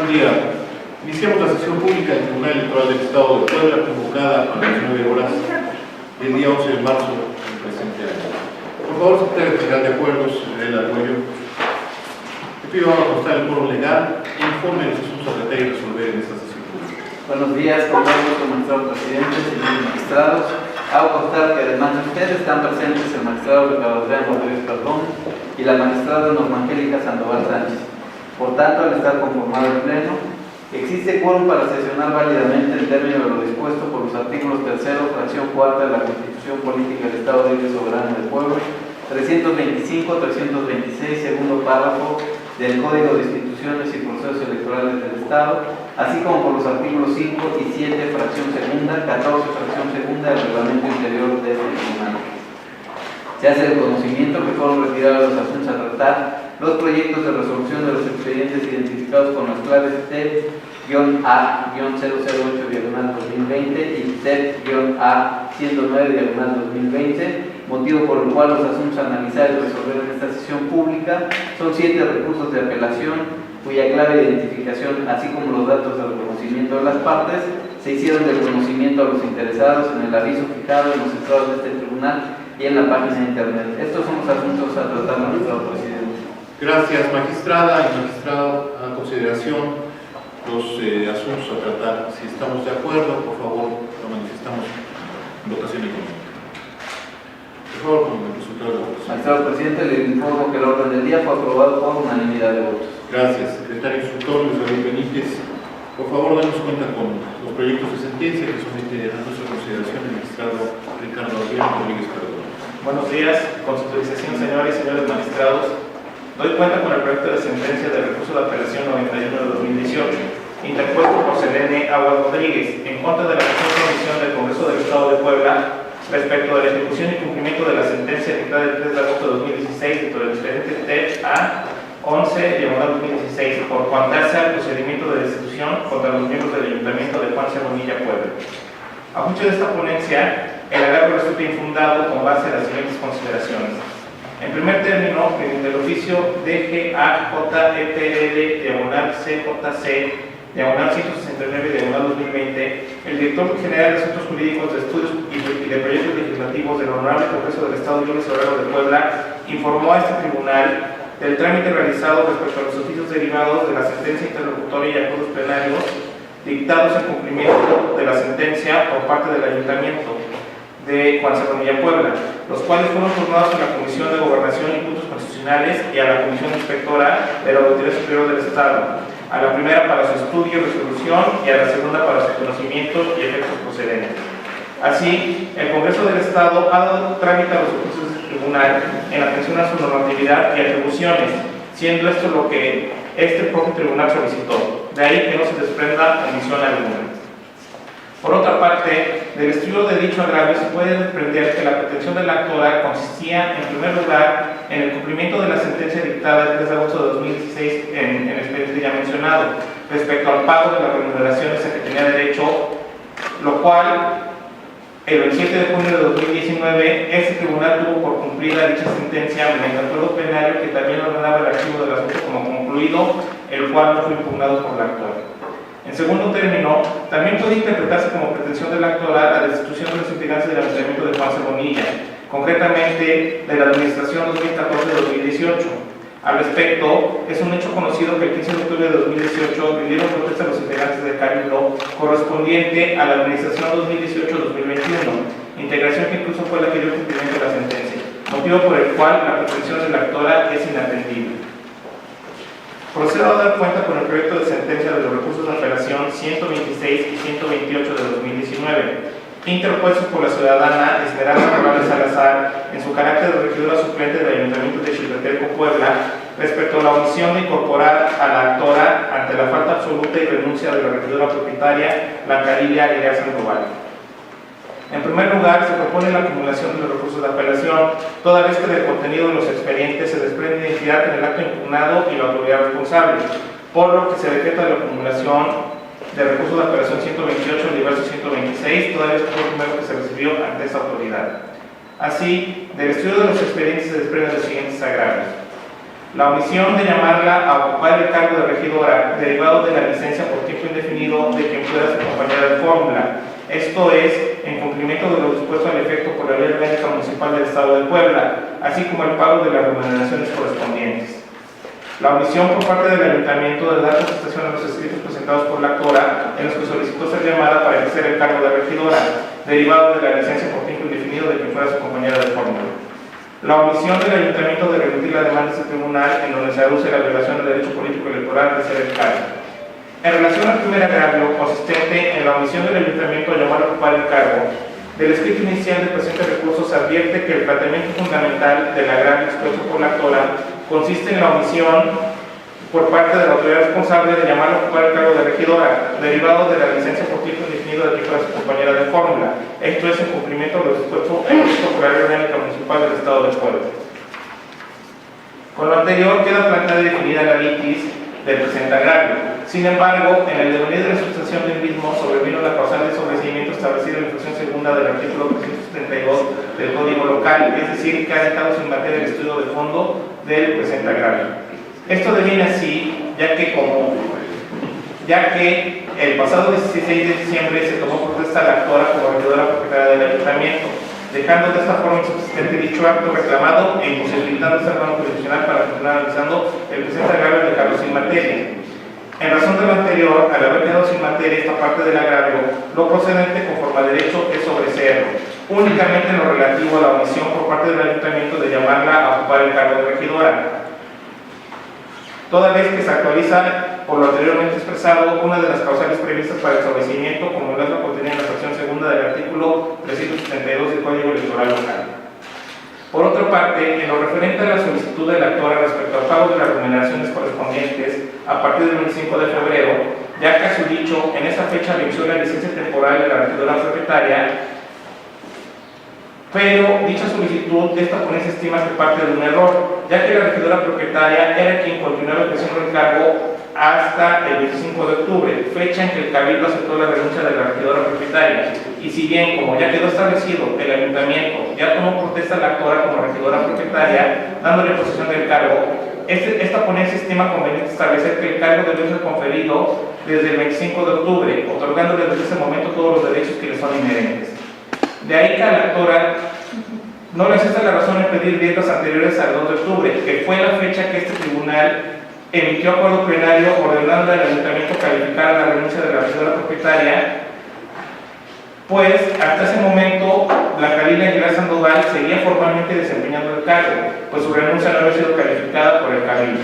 Buen día. Iniciamos la sesión pública del Tribunal Electoral del Estado de Puebla, convocada a las 9 horas del día 11 de marzo del presente año. Por favor, secretario general de Acuerdos, el Arroyo, le pido a constar el foro legal e informe de los asuntos a tratar y resolver en esta sesión pública. Buenos días, con todos los magistrados presidentes y los magistrados. Hago constar que además de ustedes están presentes el magistrado Ricardo Adrián Rodríguez Perdón y la magistrada Norma Angélica Sandoval Sánchez. Por tanto, al estar conformado el Pleno, existe quórum para sesionar válidamente en términos de lo dispuesto por los artículos 3, fracción 4 de la Constitución Política del Estado Libre y Soberano del Pueblo, 325, 326, segundo párrafo del Código de Instituciones y Procesos Electorales del Estado, así como por los artículos 5 y 7, fracción segunda, 14, fracción segunda del Reglamento Interior de este Tribunal. Se hace el conocimiento que fueron retirados los asuntos a tratar los proyectos de resolución de los expedientes identificados con las claves TEP-A-008-2020 y TEP-A-109-2020, motivo por el cual los asuntos a analizar y resolver en esta sesión pública son 7 recursos de apelación, cuya clave de identificación, así como los datos de reconocimiento de las partes, se hicieron del conocimiento a los interesados en el aviso fijado en los estados de este tribunal y en la página de internet. Estos son los asuntos a tratar, magistrado presidente. Gracias, magistrada y magistrado. A consideración los asuntos a tratar. Si estamos de acuerdo, por favor, lo manifestamos en votación económica. Por favor, con el resultado de la votación. Magistrado presidente, le informo que el orden del día fue aprobado por unanimidad de votos. Gracias, secretario instructor Luis David Benítez. Por favor, danos cuenta con los proyectos de sentencia que somete a nuestra consideración el magistrado Ricardo Adrián Rodríguez Perdón. Buenos días, con su autorización, señores y señores magistrados, doy cuenta con el proyecto de sentencia del recurso de apelación 91 de 2018, interpuesto por Selene Agua Rodríguez, en contra de la resolución del Congreso del Estado de Puebla respecto de la ejecución y cumplimiento de la sentencia dictada el 3 de agosto de 2016 dentro del expediente TEP-A 11-2016 por cuantarse al procedimiento de destitución contra los miembros del Ayuntamiento de Juan Cebonilla, Puebla. A juicio de esta ponencia, el agarro resulta infundado con base a las siguientes consideraciones. En primer término, mediante el oficio DGAJETL-CJC-169-2020, el director general de Asuntos Jurídicos de Estudios y de Proyectos Legislativos del Honorable Congreso del Estado Libre y Soberano de Puebla informó a este tribunal del trámite realizado respecto a los oficios derivados de la sentencia interlocutoria y acuerdos plenarios dictados en cumplimiento de la sentencia por parte del Ayuntamiento de Juan Cebonilla, Puebla, los cuales fueron turnados a la Comisión de Gobernación y Puntos Constitucionales y a la Comisión Inspectora de la Auditoría Superior del Estado, a la primera para su estudio y resolución y a la segunda para su conocimiento y efectos procedentes. Así, el Congreso del Estado ha dado trámite a los oficios del tribunal en atención a su normatividad y atribuciones, siendo esto lo que este propio tribunal solicitó. De ahí que no se desprenda omisión alguna. Por otra parte, del estudio de dicho agravio se puede desprender que la pretensión de la actora consistía, en primer lugar, en el cumplimiento de la sentencia dictada el 3 de agosto de 2016 en el expediente ya mencionado, respecto al pago de las remuneraciones a que tenía derecho, lo cual, el 27 de junio de 2019, este tribunal tuvo por cumplida dicha sentencia mediante acuerdo plenario que también ordenaba el archivo del asunto como concluido, el cual no fue impugnado por la actora. En segundo término, también puede interpretarse como pretensión de la actora la destitución de los integrantes del Ayuntamiento de Juan Cebonilla, concretamente de la Administración 2014-2018. Al respecto, es un hecho conocido que el 15 de octubre de 2018 rindieron protesta a los integrantes del Cabildo correspondiente a la Administración 2018-2021, integración que incluso fue la que dio cumplimiento a la sentencia, motivo por el cual la pretensión de la actora es inatendible. Procedo a dar cuenta con el proyecto de sentencia de los recursos de apelación 126 y 128 de 2019, interpuestos por la ciudadana Esmeralda Morales Salazar en su carácter de regidora suplente del Ayuntamiento de Chiltetelco, Puebla, respecto a la omisión de incorporar a la actora ante la falta absoluta y renuncia de la regidora propietaria Blanca Lilia Aguilar Sandoval. En primer lugar, se propone la acumulación de los recursos de apelación, toda vez que del contenido de los expedientes se desprende identidad en el acto impugnado y la autoridad responsable, por lo que se decreta la acumulación de recursos de apelación 128 en el verso 126, toda vez que fue el primero que se recibió ante esa autoridad. Así, del estudio de los expedientes se desprenden los siguientes agravios. La omisión de llamarla a ocupar el cargo de regidora derivado de la licencia por tiempo indefinido de quien pueda ser compañera de fórmula. Esto es, en cumplimiento de lo dispuesto al efecto por la Ley Orgánica Municipal del Estado de Puebla, así como el pago de las remuneraciones correspondientes. La omisión por parte del Ayuntamiento de dar contestación a los escritos presentados por la actora en los que solicitó ser llamada para ejercer el cargo de regidora, derivado de la licencia por tiempo indefinido de quien fuera su compañera de fórmula. La omisión del Ayuntamiento de remitir la demanda a este tribunal en donde se aduce la violación del derecho político electoral de ser el cargo. En relación al primer agravio, consistente en la omisión del Ayuntamiento a llamar a ocupar el cargo, del escrito inicial del presente recurso se advierte que el planteamiento fundamental del agravio expuesto por la actora consiste en la omisión por parte de la autoridad responsable de llamar a ocupar el cargo de regidora, derivado de la licencia por tiempo indefinido de que fuera su compañera de fórmula. Esto es en cumplimiento de lo dispuesto en el por la Ley Orgánica Municipal del Estado de Puebla. Con lo anterior queda planteada y definida la litis del presente agravio. Sin embargo, en el devenir de la sustanciación del mismo sobrevino la causal de sobreseimiento establecida en la fracción segunda del artículo 372 del Código Local, es decir, que ha dejado sin materia el estudio de fondo del presente agravio. Esto deviene así, ya que el pasado 16 de diciembre se tomó protesta a la actora como regidora propietaria del ayuntamiento, dejando de esta forma insubsistente dicho acto reclamado e imposibilitando este órgano jurisdiccional para continuar analizando el presente agravio de dejarlo sin materia. En razón de lo anterior, al haber quedado sin materia esta parte del agravio, lo procedente conforme a derecho es sobreseerlo, únicamente en lo relativo a la omisión por parte del ayuntamiento de llamarla a ocupar el cargo de regidora. Toda vez que se actualiza por lo anteriormente expresado una de las causales previstas para el sobreseimiento, como lo es la contenida en la fracción segunda del artículo 372 del Código Electoral Local. Por otra parte, en lo referente a la solicitud de la actora respecto al pago de las remuneraciones correspondientes a partir del 25 de febrero, ya que a su dicho, en esa fecha venció la licencia temporal de la regidora propietaria, pero dicha solicitud de esta ponencia estima que parte de un error, ya que la regidora propietaria era quien continuaba ejerciendo el cargo hasta el 25 de octubre, fecha en que el Cabildo aceptó la renuncia de la regidora propietaria. Y si bien, como ya quedó establecido, el ayuntamiento ya tomó protesta a la actora como regidora propietaria, dándole posesión del cargo, esta ponencia estima conveniente establecer que el cargo debe ser conferido desde el 25 de octubre, otorgándole desde ese momento todos los derechos que le son inherentes. De ahí que a la actora no le cesa la razón en pedir dietas anteriores al 2 de octubre, que fue la fecha que este tribunal emitió acuerdo plenario ordenando al ayuntamiento calificar la renuncia de la regidora propietaria, pues hasta ese momento la Blanca Aguilar Sandoval seguía formalmente desempeñando el cargo, pues su renuncia no había sido calificada por el Cabildo.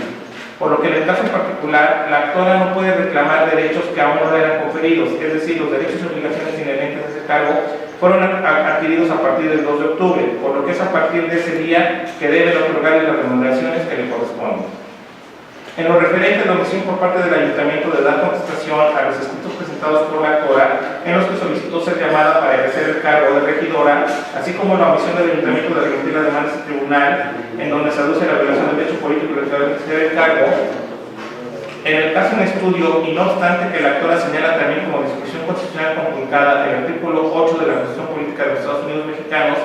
Por lo que en el caso en particular, la actora no puede reclamar derechos que aún no eran conferidos, es decir, los derechos y obligaciones inherentes a ese cargo fueron adquiridos a partir del 2 de octubre, por lo que es a partir de ese día que deben otorgarle las remuneraciones que le corresponden. En lo referente a la omisión por parte del ayuntamiento de dar contestación a los escritos presentados por la actora, en los que solicitó ser llamada para ejercer el cargo de regidora, así como la omisión del ayuntamiento de remitir la demanda a este tribunal, en donde se aduce la violación del derecho político de ejercer el cargo. En el caso en estudio, y no obstante que la actora señala también como disposición constitucional conculcada el artículo 8 de la Constitución Política de los Estados Unidos Mexicanos,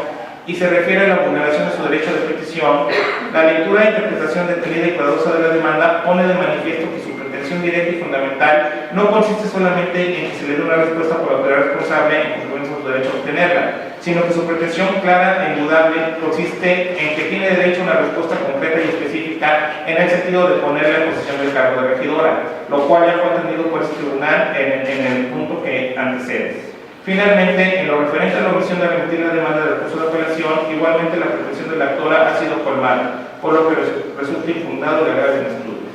y se refiere a la vulneración de su derecho de petición, la lectura e interpretación detenida y cuidadosa de la demanda pone de manifiesto que su pretensión directa y fundamental no consiste solamente en que se le dé una respuesta por la autoridad responsable en cumplimiento de su derecho a obtenerla, sino que su pretensión clara e indudable consiste en que tiene derecho a una respuesta concreta y específica en el sentido de ponerla en posesión del cargo de regidora, lo cual ya fue atendido por este tribunal en el punto que antecede. Finalmente, en lo referente a la omisión de remitir la demanda de recurso de apelación, igualmente la pretensión de la actora ha sido colmada, por lo que resulta infundado el agravio en estudio.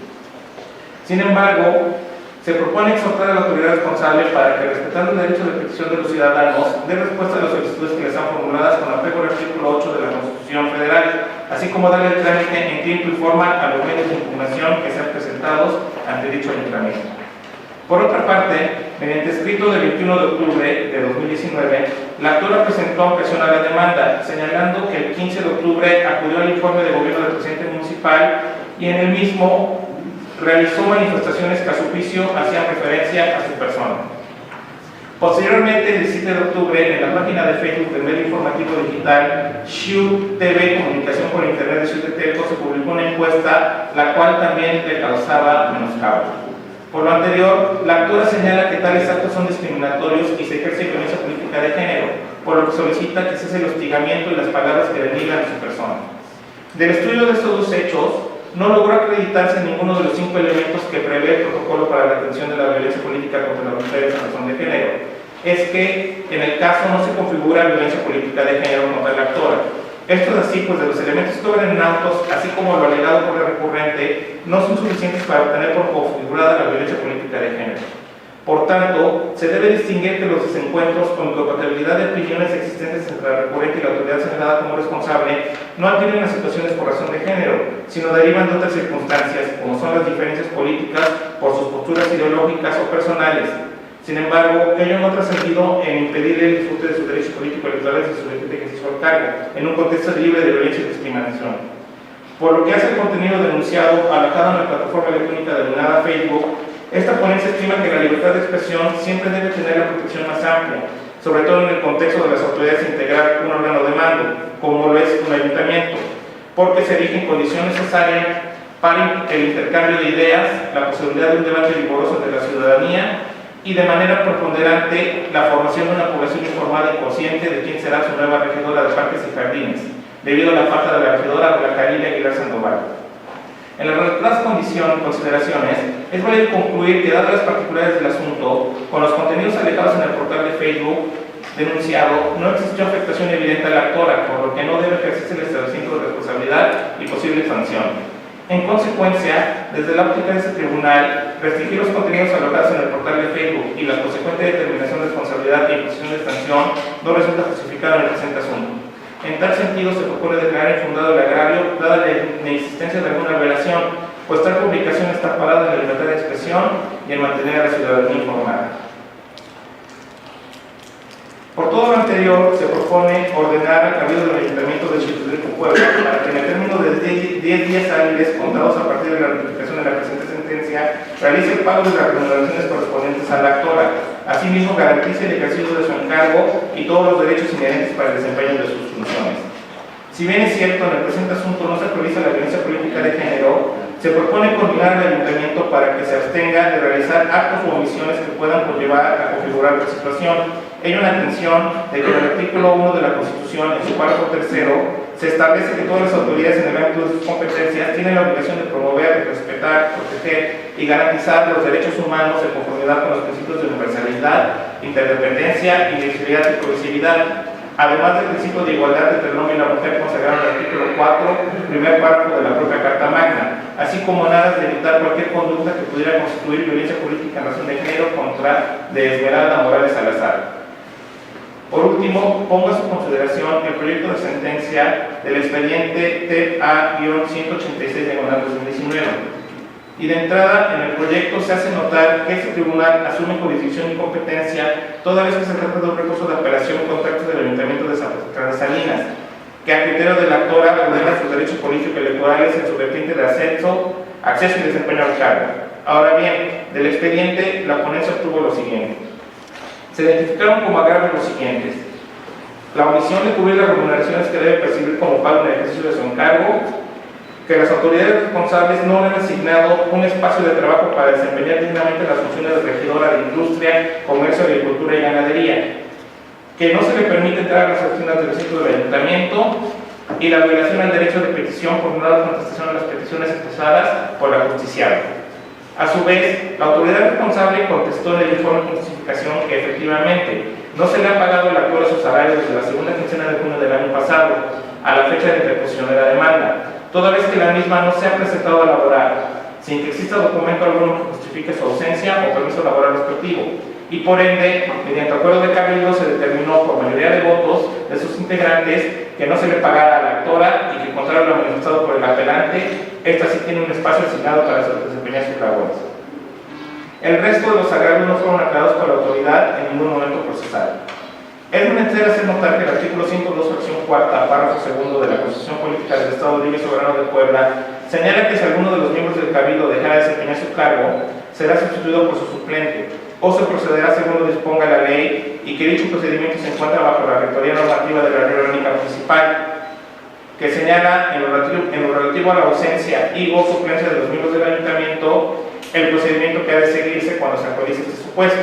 Sin embargo, se propone exhortar a la autoridad responsable para que, respetando el derecho de petición de los ciudadanos, dé respuesta a las solicitudes que les han formuladas con apego al artículo 8 de la Constitución Federal, así como darle el trámite en tiempo y forma a los medios de impugnación que sean presentados ante dicho ayuntamiento. Por otra parte, mediante escrito del 21 de octubre de 2019, la actora presentó objeción a la demanda, señalando que el 15 de octubre acudió al informe de gobierno del presidente municipal y en el mismo realizó manifestaciones que a su juicio hacían referencia a su persona. Posteriormente, el 17 de octubre, en la página de Facebook del medio informativo digital Xiu TV Comunicación por Internet de Xiu Tetelco se publicó una encuesta, la cual también le causaba menoscabo. Por lo anterior, la autora señala que tales actos son discriminatorios y se ejerce violencia política de género, por lo que solicita que cese el hostigamiento y las palabras que denigran a su persona. Del estudio de estos dos hechos, no logró acreditarse ninguno de los 5 elementos que prevé el protocolo para la atención de la violencia política contra las mujeres en razón de género. Es que, en el caso, no se configura violencia política de género contra la actora. Esto es así, pues de los elementos que obran en autos, así como lo alegado por el recurrente, no son suficientes para obtener por configurada la violencia política de género. Por tanto, se debe distinguir que los desencuentros con incompatibilidad de opiniones existentes entre la recurrente y la autoridad señalada como responsable no adquieren las situaciones por razón de género, sino derivan de otras circunstancias, como son las diferencias políticas por sus posturas ideológicas o personales. Sin embargo, ello no ha trascendido en impedir el disfrute de sus derechos políticos electorales y su ejercicio al cargo, en un contexto libre de violencia y discriminación. Por lo que hace el contenido denunciado, alojado en la plataforma electrónica denominada Facebook, esta ponencia estima que la libertad de expresión siempre debe tener la protección más amplia, sobre todo en el contexto de las autoridades de integrar un órgano de mando, como lo es un ayuntamiento, porque se erige en condición necesaria para el intercambio de ideas, la posibilidad de un debate vigoroso entre la ciudadanía y de manera preponderante la formación de una población informada y consciente de quién será su nueva regidora de parques y jardines, debido a la falta de la regidora Blanca Aguilar Sandoval. En las relatadas consideraciones, es válido concluir que, dadas las particularidades del asunto, con los contenidos alejados en el portal de Facebook denunciado, no existió afectación evidente a la actora, por lo que no debe ejercerse el establecimiento de responsabilidad y posible sanción. En consecuencia, desde la óptica de este tribunal, restringir los contenidos alojados en el portal de Facebook y la consecuente determinación de responsabilidad e imposición de sanción no resulta justificado en el presente asunto. En tal sentido, se propone declarar infundado el agravio, dada la inexistencia de alguna violación, pues tal publicación está parada en la libertad de expresión y en mantener a la ciudadanía informada. Por todo lo anterior, se propone ordenar al Cabildo del Ayuntamiento de Xiu Tetelco, Puebla, para que en el término de 10 días hábiles contados a partir de la notificación de la presente sentencia, realice el pago de las remuneraciones correspondientes a la actora. Asimismo, garantice el ejercicio de su encargo y todos los derechos inherentes para el desempeño de sus funciones. Si bien es cierto, en el presente asunto no se prioriza la violencia política de género, se propone coordinar al ayuntamiento para que se abstenga de realizar actos o omisiones que puedan conllevar a configurar la situación. Ello en atención de que en el artículo 1 de la Constitución, en su párrafo tercero, se establece que todas las autoridades en el ámbito de sus competencias tienen la obligación de promover, respetar, proteger y garantizar los derechos humanos en conformidad con los principios de universalidad, interdependencia, indivisibilidad y progresividad, además del principio de igualdad entre el hombre y la mujer consagrado en el artículo 4, primer párrafo de la propia Carta Magna, así como en aras de evitar cualquier conducta que pudiera constituir violencia política en razón de género contra de Esmeralda Morales Salazar. Por último, pongo a su consideración el proyecto de sentencia del expediente TA-186/2019. Y de entrada, en el proyecto se hace notar que este tribunal asume jurisdicción y competencia toda vez que se trata de un recurso de apelación contra actos del Ayuntamiento de Salinas, que a criterio de la actora ordena sus derechos políticos y electorales en su vertiente de acceso y desempeño al cargo. Ahora bien, del expediente, la ponencia obtuvo lo siguiente. Se identificaron como agravios los siguientes: la omisión de cubrir las remuneraciones que debe percibir como pago en el ejercicio de su encargo, que las autoridades responsables no le han asignado un espacio de trabajo para desempeñar dignamente las funciones de regidora de Industria, Comercio, Agricultura y Ganadería, que no se le permite entrar a las oficinas del recinto del Ayuntamiento, y la violación al derecho de petición por no dar contestación a las peticiones expresadas por la justiciada. A su vez, la autoridad responsable contestó en el informe con justificación que efectivamente no se le ha pagado a la actora su salario desde la segunda quincena de junio del año pasado, a la fecha de interposición de la demanda, toda vez que la misma no se ha presentado a laborar, sin que exista documento alguno que justifique su ausencia o permiso laboral respectivo, y por ende, mediante acuerdo de cabildo, se determinó por mayoría de votos de sus integrantes que no se le pagara a la actora y que, contrario a lo manifestado por el apelante, esta sí tiene un espacio asignado para desempeñar sus labores. El resto de los agravios no fueron aclarados por la autoridad en ningún momento procesal. Es menester hacer notar que el artículo 102, fracción cuarta, párrafo segundo de la Constitución Política del Estado Libre y Soberano de Puebla señala que si alguno de los miembros del Cabildo dejara de desempeñar su cargo, será sustituido por su suplente. o se procederá según lo disponga la ley y que dicho procedimiento se encuentra bajo la rectoría normativa de la Ley Orgánica Municipal, que señala en lo relativo a la ausencia y o suplencia de los miembros del ayuntamiento el procedimiento que ha de seguirse cuando se actualice este supuesto,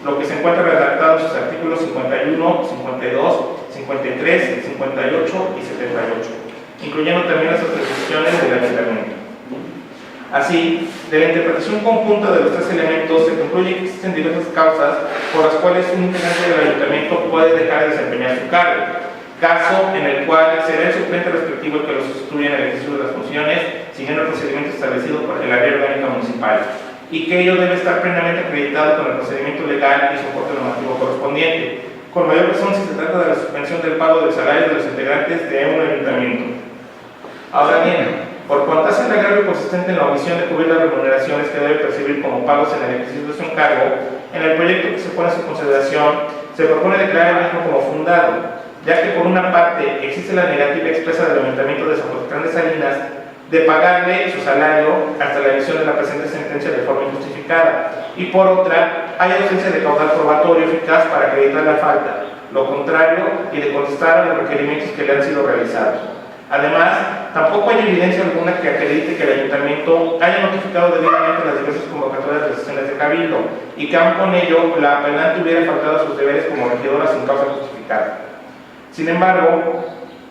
lo que se encuentra redactado en sus artículos 51, 52, 53, 58 y 78, incluyendo también las atribuciones del ayuntamiento. Así, de la interpretación conjunta de los tres elementos se concluye que existen diversas causas por las cuales un integrante del ayuntamiento puede dejar de desempeñar su cargo, caso en el cual será el suplente respectivo el que lo sustituya en el ejercicio de las funciones siguiendo el procedimiento establecido por la Ley Orgánica Municipal, y que ello debe estar plenamente acreditado con el procedimiento legal y soporte normativo correspondiente, con mayor razón si se trata de la suspensión del pago del salario de los integrantes de un ayuntamiento. Ahora bien, por cuanto hace el agravio consistente en la omisión de cubrir las remuneraciones que debe percibir como pagos en el ejercicio de su encargo, en el proyecto que se pone a su consideración se propone declarar el mismo como fundado, ya que por una parte existe la negativa expresa del Ayuntamiento de Zapotlán de Salinas de pagarle su salario hasta la emisión de la presente sentencia de forma injustificada, y por otra hay ausencia de caudal probatorio eficaz para acreditar la falta, lo contrario y de contestar a los requerimientos que le han sido realizados. Además, tampoco hay evidencia alguna que acredite que el ayuntamiento haya notificado debidamente las diversas convocatorias de las sesiones de cabildo y que aun con ello la apelante hubiera faltado a sus deberes como regidora sin causa justificada. Sin embargo,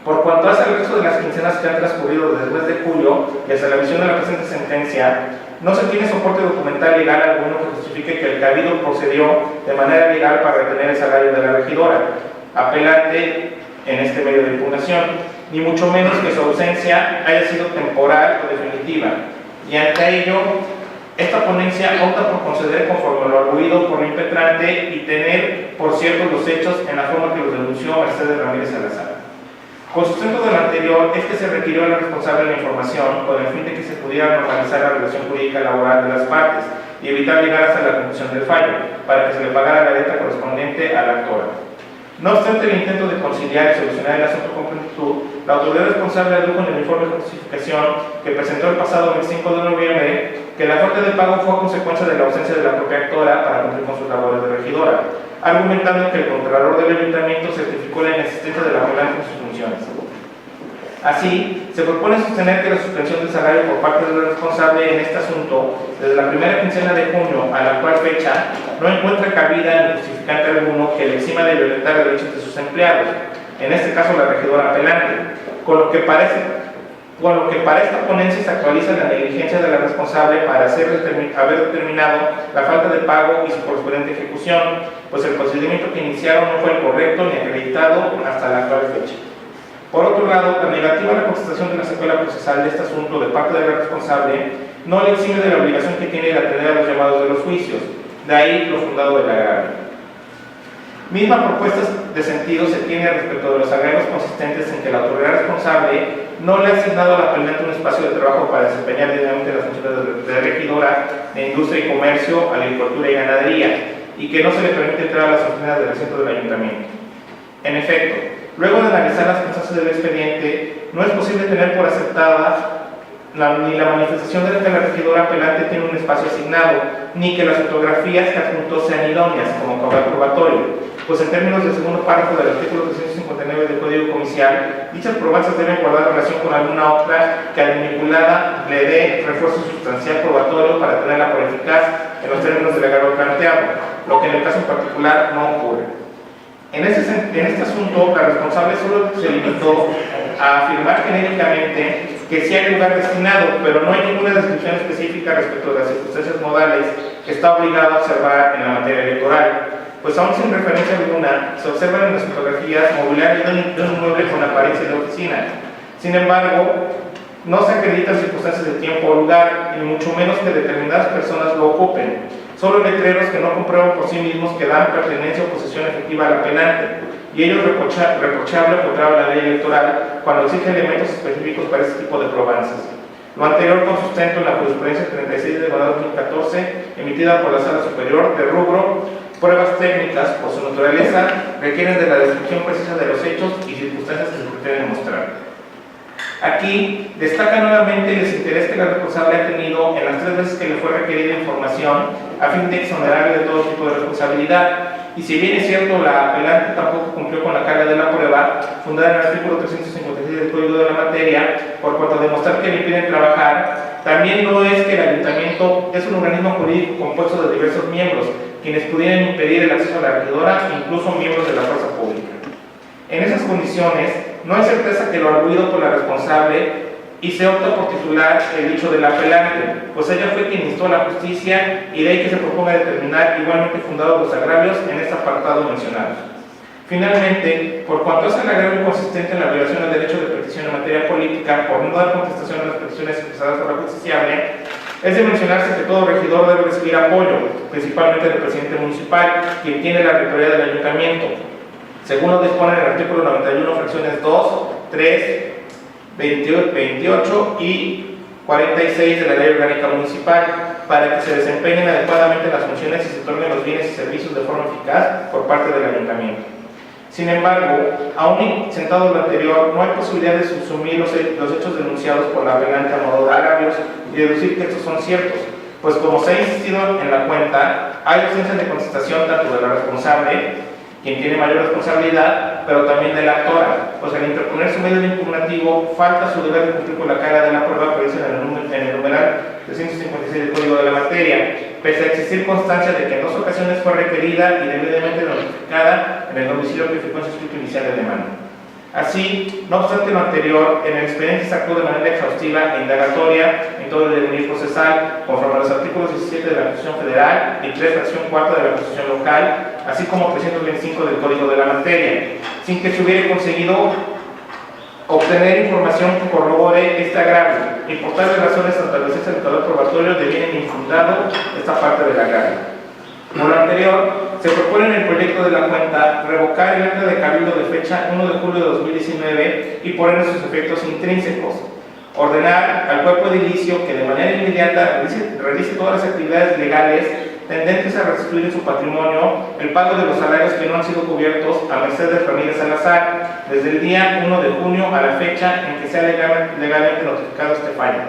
por cuanto hace el resto de las quincenas que han transcurrido desde el mes de julio y hasta la emisión de la presente sentencia, no se tiene soporte documental legal alguno que justifique que el cabildo procedió de manera legal para retener el salario de la regidora apelante en este medio de impugnación, ni mucho menos que su ausencia haya sido temporal o definitiva, y ante ello, esta ponencia opta por conceder conforme lo arguido por lo impetrante y tener por ciertos los hechos en la forma que los denunció Mercedes Ramírez Salazar. Con sustento de lo anterior es que se requirió a la responsable de la información con el fin de que se pudiera normalizar la relación jurídica laboral de las partes y evitar llegar hasta la conclusión del fallo, para que se le pagara la letra correspondiente a la actora. No obstante el intento de conciliar y solucionar el asunto con prontitud, la autoridad responsable adujo en el informe de justificación que presentó el pasado 25 de noviembre que la falta de pago fue a consecuencia de la ausencia de la propia actora para cumplir con sus labores de regidora, argumentando que el contralor del ayuntamiento certificó la inexistencia de la apelante en sus funciones. Así, se propone sostener que la suspensión del salario por parte del responsable en este asunto, desde la primera quincena de junio a la actual fecha, no encuentra cabida ni justificante alguno que le exima de violentar derechos de sus empleados, en este caso la regidora apelante, con lo que para esta ponencia se actualiza la negligencia de la responsable para haber determinado la falta de pago y su correspondiente ejecución, pues el procedimiento que iniciaron no fue el correcto ni acreditado hasta la actual fecha. Por otro lado, la negativa a la contestación de la secuela procesal de este asunto de parte de la responsable no le exime de la obligación que tiene de atender a los llamados de los juicios, de ahí lo fundado del agravio. Misma propuesta de sentido se tiene respecto de los agravios consistentes en que la autoridad responsable no le ha asignado a la apelante un espacio de trabajo para desempeñar dignamente las funciones de regidora de industria y comercio, agricultura y ganadería, y que no se le permite entrar a las oficinas del recinto del ayuntamiento. En efecto, luego de analizar las circunstancias del expediente, no es posible tener por aceptada ni la manifestación de que la regidora apelante tiene un espacio asignado, ni que las fotografías que adjuntó sean idóneas como caudal probatorio, pues en términos del segundo párrafo del artículo 359 del Código Comicial, dichas probanzas deben guardar relación con alguna otra que a la vinculada le dé refuerzo sustancial probatorio para tenerla por eficaz en los términos del legal planteado, lo que en el caso en particular no ocurre. En este asunto, la responsable solo se limitó a afirmar genéricamente que sí hay lugar destinado, pero no hay ninguna descripción específica respecto de las circunstancias modales que está obligado a observar en la materia electoral, pues aún sin referencia alguna, se observan en las fotografías mobiliario de un inmueble con apariencia de oficina. Sin embargo, no se acreditan circunstancias de tiempo o lugar, y mucho menos que determinadas personas lo ocupen. Solo letreros que no comprueban por sí mismos que dan pertenencia o posesión efectiva al apelante, y ello es reprochable contra la ley electoral cuando exige elementos específicos para este tipo de probanzas. Lo anterior con sustento en la jurisprudencia 36 de 2014, emitida por la Sala Superior de rubro pruebas técnicas, por su naturaleza, requieren de la descripción precisa de los hechos y circunstancias que se pretenden mostrar. Aquí destaca nuevamente el desinterés que la responsable ha tenido en las 3 veces que le fue requerida información a fin de exonerarle de todo tipo de responsabilidad. Y si bien es cierto, la apelante tampoco cumplió con la carga de la prueba, fundada en el artículo 356 del Código de la Materia, por cuanto a demostrar que le impiden trabajar, también no es que el ayuntamiento es un organismo jurídico compuesto de diversos miembros, quienes pudieran impedir el acceso a la regidora, incluso miembros de la fuerza pública. En esas condiciones, no hay certeza que lo arguido por la responsable y se opta por titular el dicho del apelante, pues ella fue quien instó a la justicia y de ahí que se proponga determinar igualmente fundados los agravios en este apartado mencionado. Finalmente, por cuanto hace el agravio consistente en la violación del derecho de petición en materia política por no dar contestación a las peticiones expresadas por la justiciable, es de mencionarse que todo regidor debe recibir apoyo, principalmente del presidente municipal, quien tiene la rectoría del ayuntamiento, según lo dispone en el artículo 91, fracciones 2, 3, 28 y 46 de la Ley Orgánica Municipal, para que se desempeñen adecuadamente las funciones y se otorguen los bienes y servicios de forma eficaz por parte del ayuntamiento. Sin embargo, aún sentado lo anterior, no hay posibilidad de subsumir los hechos denunciados por la apelante a modo de agravios y deducir que estos son ciertos, pues como se ha insistido en la cuenta, hay ausencia de contestación tanto de la responsable, quien tiene mayor responsabilidad, pero también de la actora, pues al interponer su medio impugnativo, falta su deber de cumplir con la carga de la prueba prevista en el numeral 356 del Código de la Materia, pese a existir constancia de que en 2 ocasiones fue requerida y debidamente notificada en el domicilio que fijó en su escrito inicial de demanda. Así, no obstante lo anterior, en el expediente se actuó de manera exhaustiva e indagatoria en todo el devenir procesal, conforme a los artículos 17 de la Constitución Federal y 3, fracción 4 de la Constitución Local, así como 325 del Código de la Materia, sin que se hubiera conseguido obtener información que corrobore este agravio, y por tales razones, ante la presencia del dictador probatorio, deviene infundado esta parte del agravio. Por lo anterior, se propone en el proyecto de la cuenta revocar el acta de cabildo de fecha 1 de julio de 2019 y poner sus efectos intrínsecos. Ordenar al cuerpo edilicio que de manera inmediata realice todas las actividades legales tendentes a restituir en su patrimonio el pago de los salarios que no han sido cubiertos a Mercedes Ramírez Salazar desde el día 1 de junio a la fecha en que sea legalmente notificado este fallo.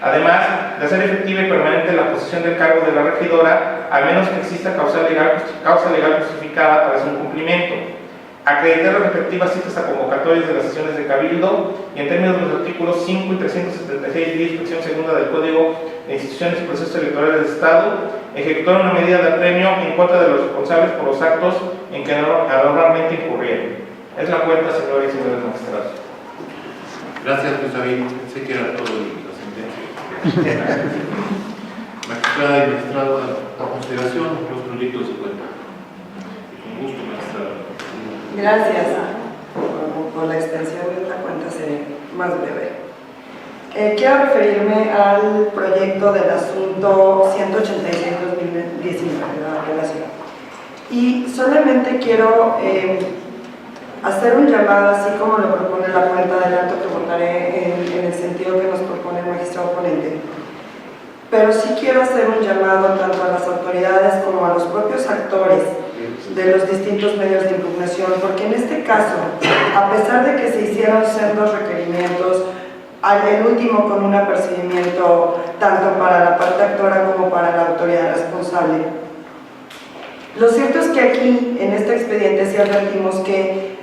Además de hacer efectiva y permanente la posesión del cargo de la regidora, a menos que exista causa legal justificada para su incumplimiento. Acreditar las respectivas citas a convocatorias de las sesiones de cabildo y en términos de los artículos 5 y 376 10, fracción segunda del Código de Instituciones y Procesos Electorales del Estado, ejecutar una medida de apremio en contra de los responsables por los actos en que anormalmente incurrieron. Es la cuenta, señores y señores magistrados. Gracias, Luis David. Pensé que era todo la sentencia. Magistrada y magistrado, a consideración los proyectos de cuenta. Con gusto, magistrada. Gracias por la extensión de esta cuenta, seré más breve. Quiero referirme al proyecto del asunto 186-2019 de la relación. Y solamente quiero hacer un llamado, así como lo propone la cuenta del acto que votaré en el sentido que nos propone el magistrado ponente. Pero sí quiero hacer un llamado tanto a las autoridades como a los propios actores de los distintos medios de impugnación, porque en este caso, a pesar de que se hicieron sendos requerimientos, el último con un apercibimiento tanto para la parte actora como para la autoridad responsable, lo cierto es que aquí, en este expediente, sí advertimos que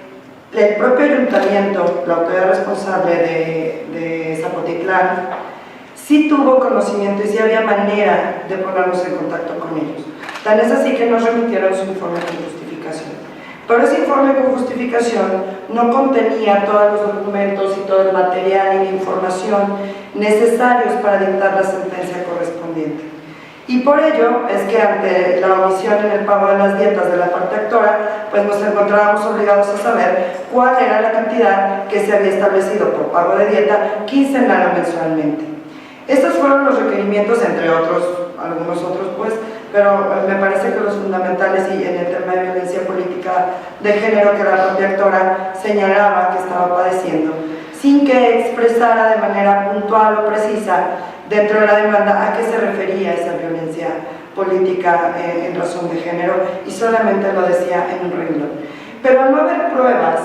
el propio ayuntamiento, la autoridad responsable de Zapotitlán, sí tuvo conocimiento y sí había manera de ponernos en contacto con ellos. Tan es así que nos remitieron su informe con justificación. Pero ese informe con justificación no contenía todos los documentos y todo el material y la información necesarios para dictar la sentencia correspondiente. Y por ello es que ante la omisión en el pago de las dietas de la parte actora, pues nos encontrábamos obligados a saber cuál era la cantidad que se había establecido por pago de dieta quincenal o mensualmente. Estos fueron los requerimientos, entre otros, algunos otros pues, pero me parece que los fundamentales y en el tema de violencia política de género que la propia actora señalaba que estaba padeciendo, sin que expresara de manera puntual o precisa dentro de la demanda a qué se refería esa violencia política en razón de género, y solamente lo decía en un renglón. Pero al no haber pruebas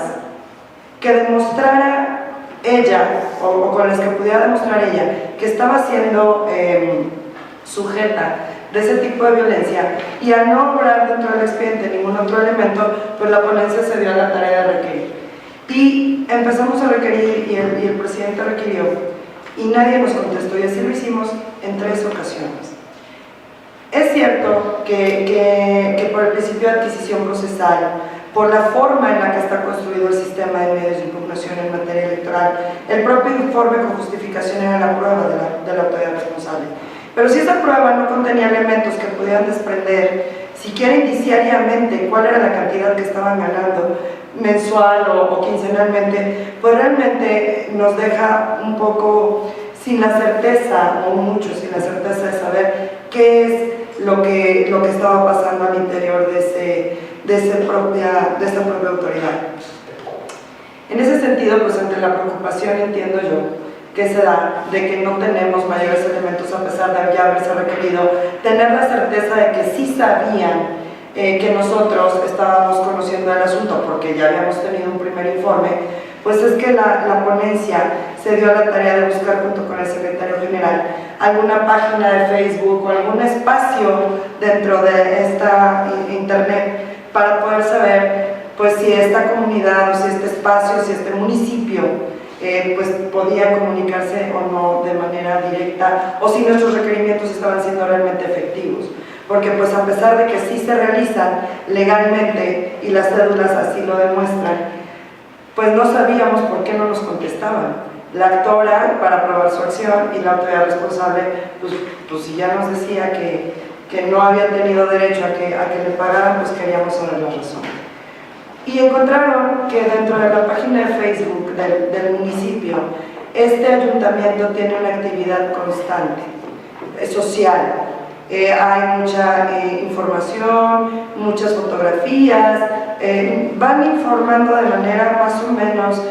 que demostrara ella, o con las que pudiera demostrar ella, que estaba siendo sujeta de ese tipo de violencia, y al no lograr dentro del expediente ningún otro elemento, pues la ponencia se dio a la tarea de requerir. Y empezamos a requerir, y el presidente requirió, y nadie nos contestó, y así lo hicimos en 3 ocasiones. Es cierto que por el principio de adquisición procesal, por la forma en la que está construido el sistema de medios de impugnación en materia electoral, el propio informe con justificación era la prueba de la autoridad responsable. Pero si esa prueba no contenía elementos que pudieran desprender, siquiera indiciariamente, cuál era la cantidad que estaban ganando mensual o quincenalmente, pues realmente nos deja un poco sin la certeza, o mucho sin la certeza de saber qué es lo que estaba pasando al interior de esta propia autoridad. En ese sentido, pues ante la preocupación, entiendo yo, que se da de que no tenemos mayores elementos a pesar de ya haberse requerido, tener la certeza de que sí sabían que nosotros estábamos conociendo el asunto porque ya habíamos tenido un primer informe, pues es que la ponencia se dio a la tarea de buscar junto con el secretario general alguna página de Facebook o algún espacio dentro de esta internet para poder saber pues si esta comunidad o si este espacio, si este municipio pues podía comunicarse o no de manera directa, o si nuestros requerimientos estaban siendo realmente efectivos, porque pues a pesar de que sí se realizan legalmente y las cédulas así lo demuestran, pues no sabíamos por qué no nos contestaban. La actora para probar su acción y la autoridad responsable, pues si ya nos decía que no había tenido derecho a que le pagaran, pues queríamos saber la razón. Y encontraron que dentro de la página de Facebook del municipio, este ayuntamiento tiene una actividad constante, social. Hay mucha información, muchas fotografías, van informando de manera más o menos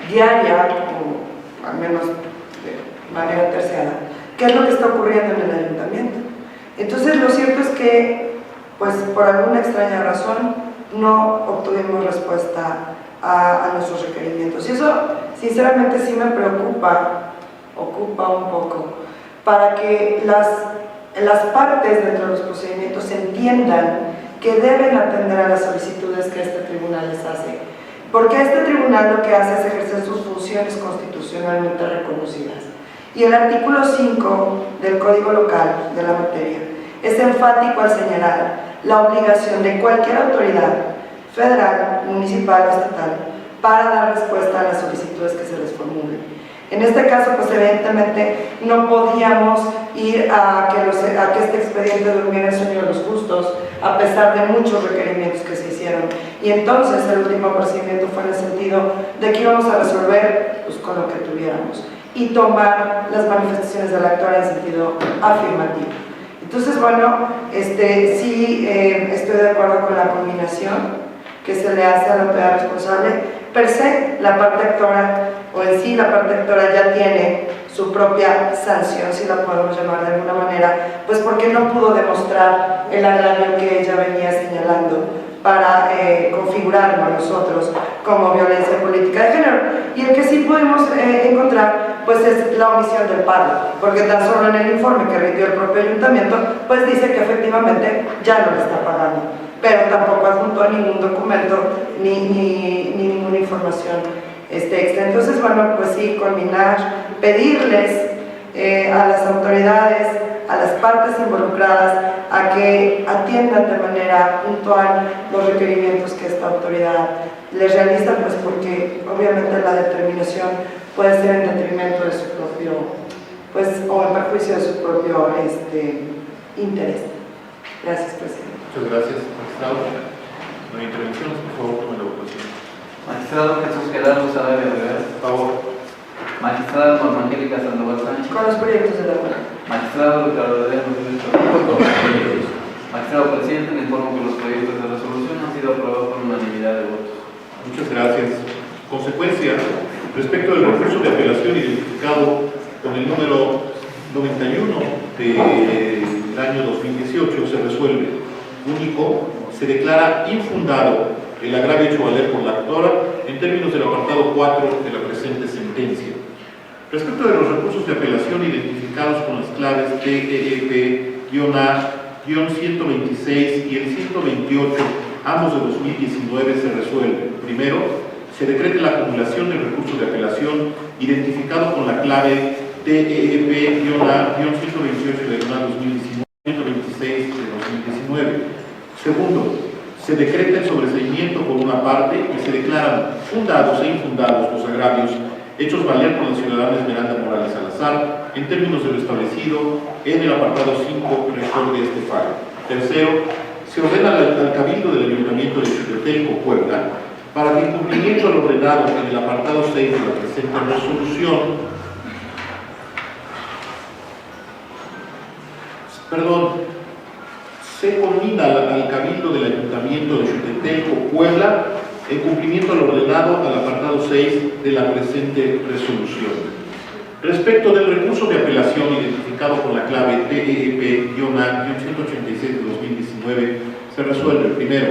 diaria, o al menos de manera terciada, qué es lo que está ocurriendo en el ayuntamiento. Entonces lo cierto es que pues por alguna extraña razón no obtuvimos respuesta a nuestros requerimientos. Y eso sinceramente sí me ocupa un poco, para que las partes dentro de los procedimientos entiendan que deben atender a las solicitudes que este tribunal les hace. Porque este tribunal lo que hace es ejercer sus funciones constitucionalmente reconocidas. Y el artículo 5 del Código Local de la materia es enfático al señalar la obligación de cualquier autoridad, federal, municipal o estatal, para dar respuesta a las solicitudes que se les formulen. En este caso, pues evidentemente no podíamos ir a que este expediente durmiera el sueño de los justos, a pesar de muchos requerimientos que se hicieron. Y entonces el último procedimiento fue en el sentido de que íbamos a resolver pues, con lo que tuviéramos y tomar las manifestaciones del actor en sentido afirmativo. Entonces, bueno, sí estoy de acuerdo con la combinación que se le hace a la autoridad responsable. Per se, la parte actora, o en sí la parte actora ya tiene su propia sanción, si la podemos llamar de alguna manera, pues porque no pudo demostrar el agravio que ella venía señalando para configurarlo a nosotros como violencia política de género. Y el que sí pudimos encontrar pues es la omisión del pago, porque tan solo en el informe que rindió el propio ayuntamiento pues dice que efectivamente ya no le está pagando, pero tampoco adjuntó ningún documento ni ninguna información extra. Entonces, bueno, pues sí, culminar, pedirles a las autoridades, a las partes involucradas, a que atiendan de manera puntual los requerimientos que esta autoridad les realiza, pues porque obviamente la determinación puede ser en detrimento de su propio, pues, o en perjuicio de su propio interés. Gracias, presidente. Muchas gracias, magistrado. No hay intervenciones, por favor, tome la votación. Magistrado Jesús Gerardo Sarabia Rivera. Por favor. Magistrada Norma Angélica Sandoval Sánchez. Con los proyectos de la ley. Magistrado Ricardo Adriano Rodríguez. Magistrado presidente, le informo que los proyectos de resolución han sido aprobados por unanimidad de votos. Muchas gracias. Consecuencia, respecto del recurso de apelación identificado con el número 91 del año 2018, se resuelve. Único, se declara infundado el agravio hecho valer por la actora en términos del apartado 4 de la presente sentencia. Respecto de los recursos de apelación identificados con las claves TEP-A-126 y el 128, ambos de 2019, se resuelven. Primero, se decreta la acumulación del recurso de apelación identificado con la clave TEP-A-128 de 2019, 126 de 2019. Segundo, se decreta el sobreseimiento por una parte y se declaran fundados e infundados los agravios hechos valer por la ciudadana Esmeralda Morales Salazar en términos de lo establecido en el apartado 5 rector de este fallo. Tercero, se ordena al Cabildo del Ayuntamiento de Xochipelco, Puebla, para que en cumplimiento al ordenado en el apartado 6 de la presente resolución, se conmina al Cabildo del Ayuntamiento de Xochipelco, Puebla, en cumplimiento al ordenado al apartado 6 de la presente resolución. Respecto del recurso de apelación identificado con la clave TEP-A-186 de 2019, se resuelve. Primero,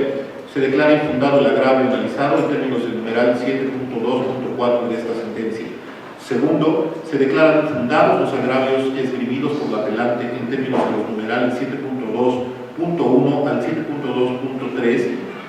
se declara infundado el agravio analizado en términos del numeral 7.2.4 de esta sentencia. Segundo, se declaran fundados los agravios esgrimidos por la apelante en términos de los numerales 7.2.1 al 7.2.3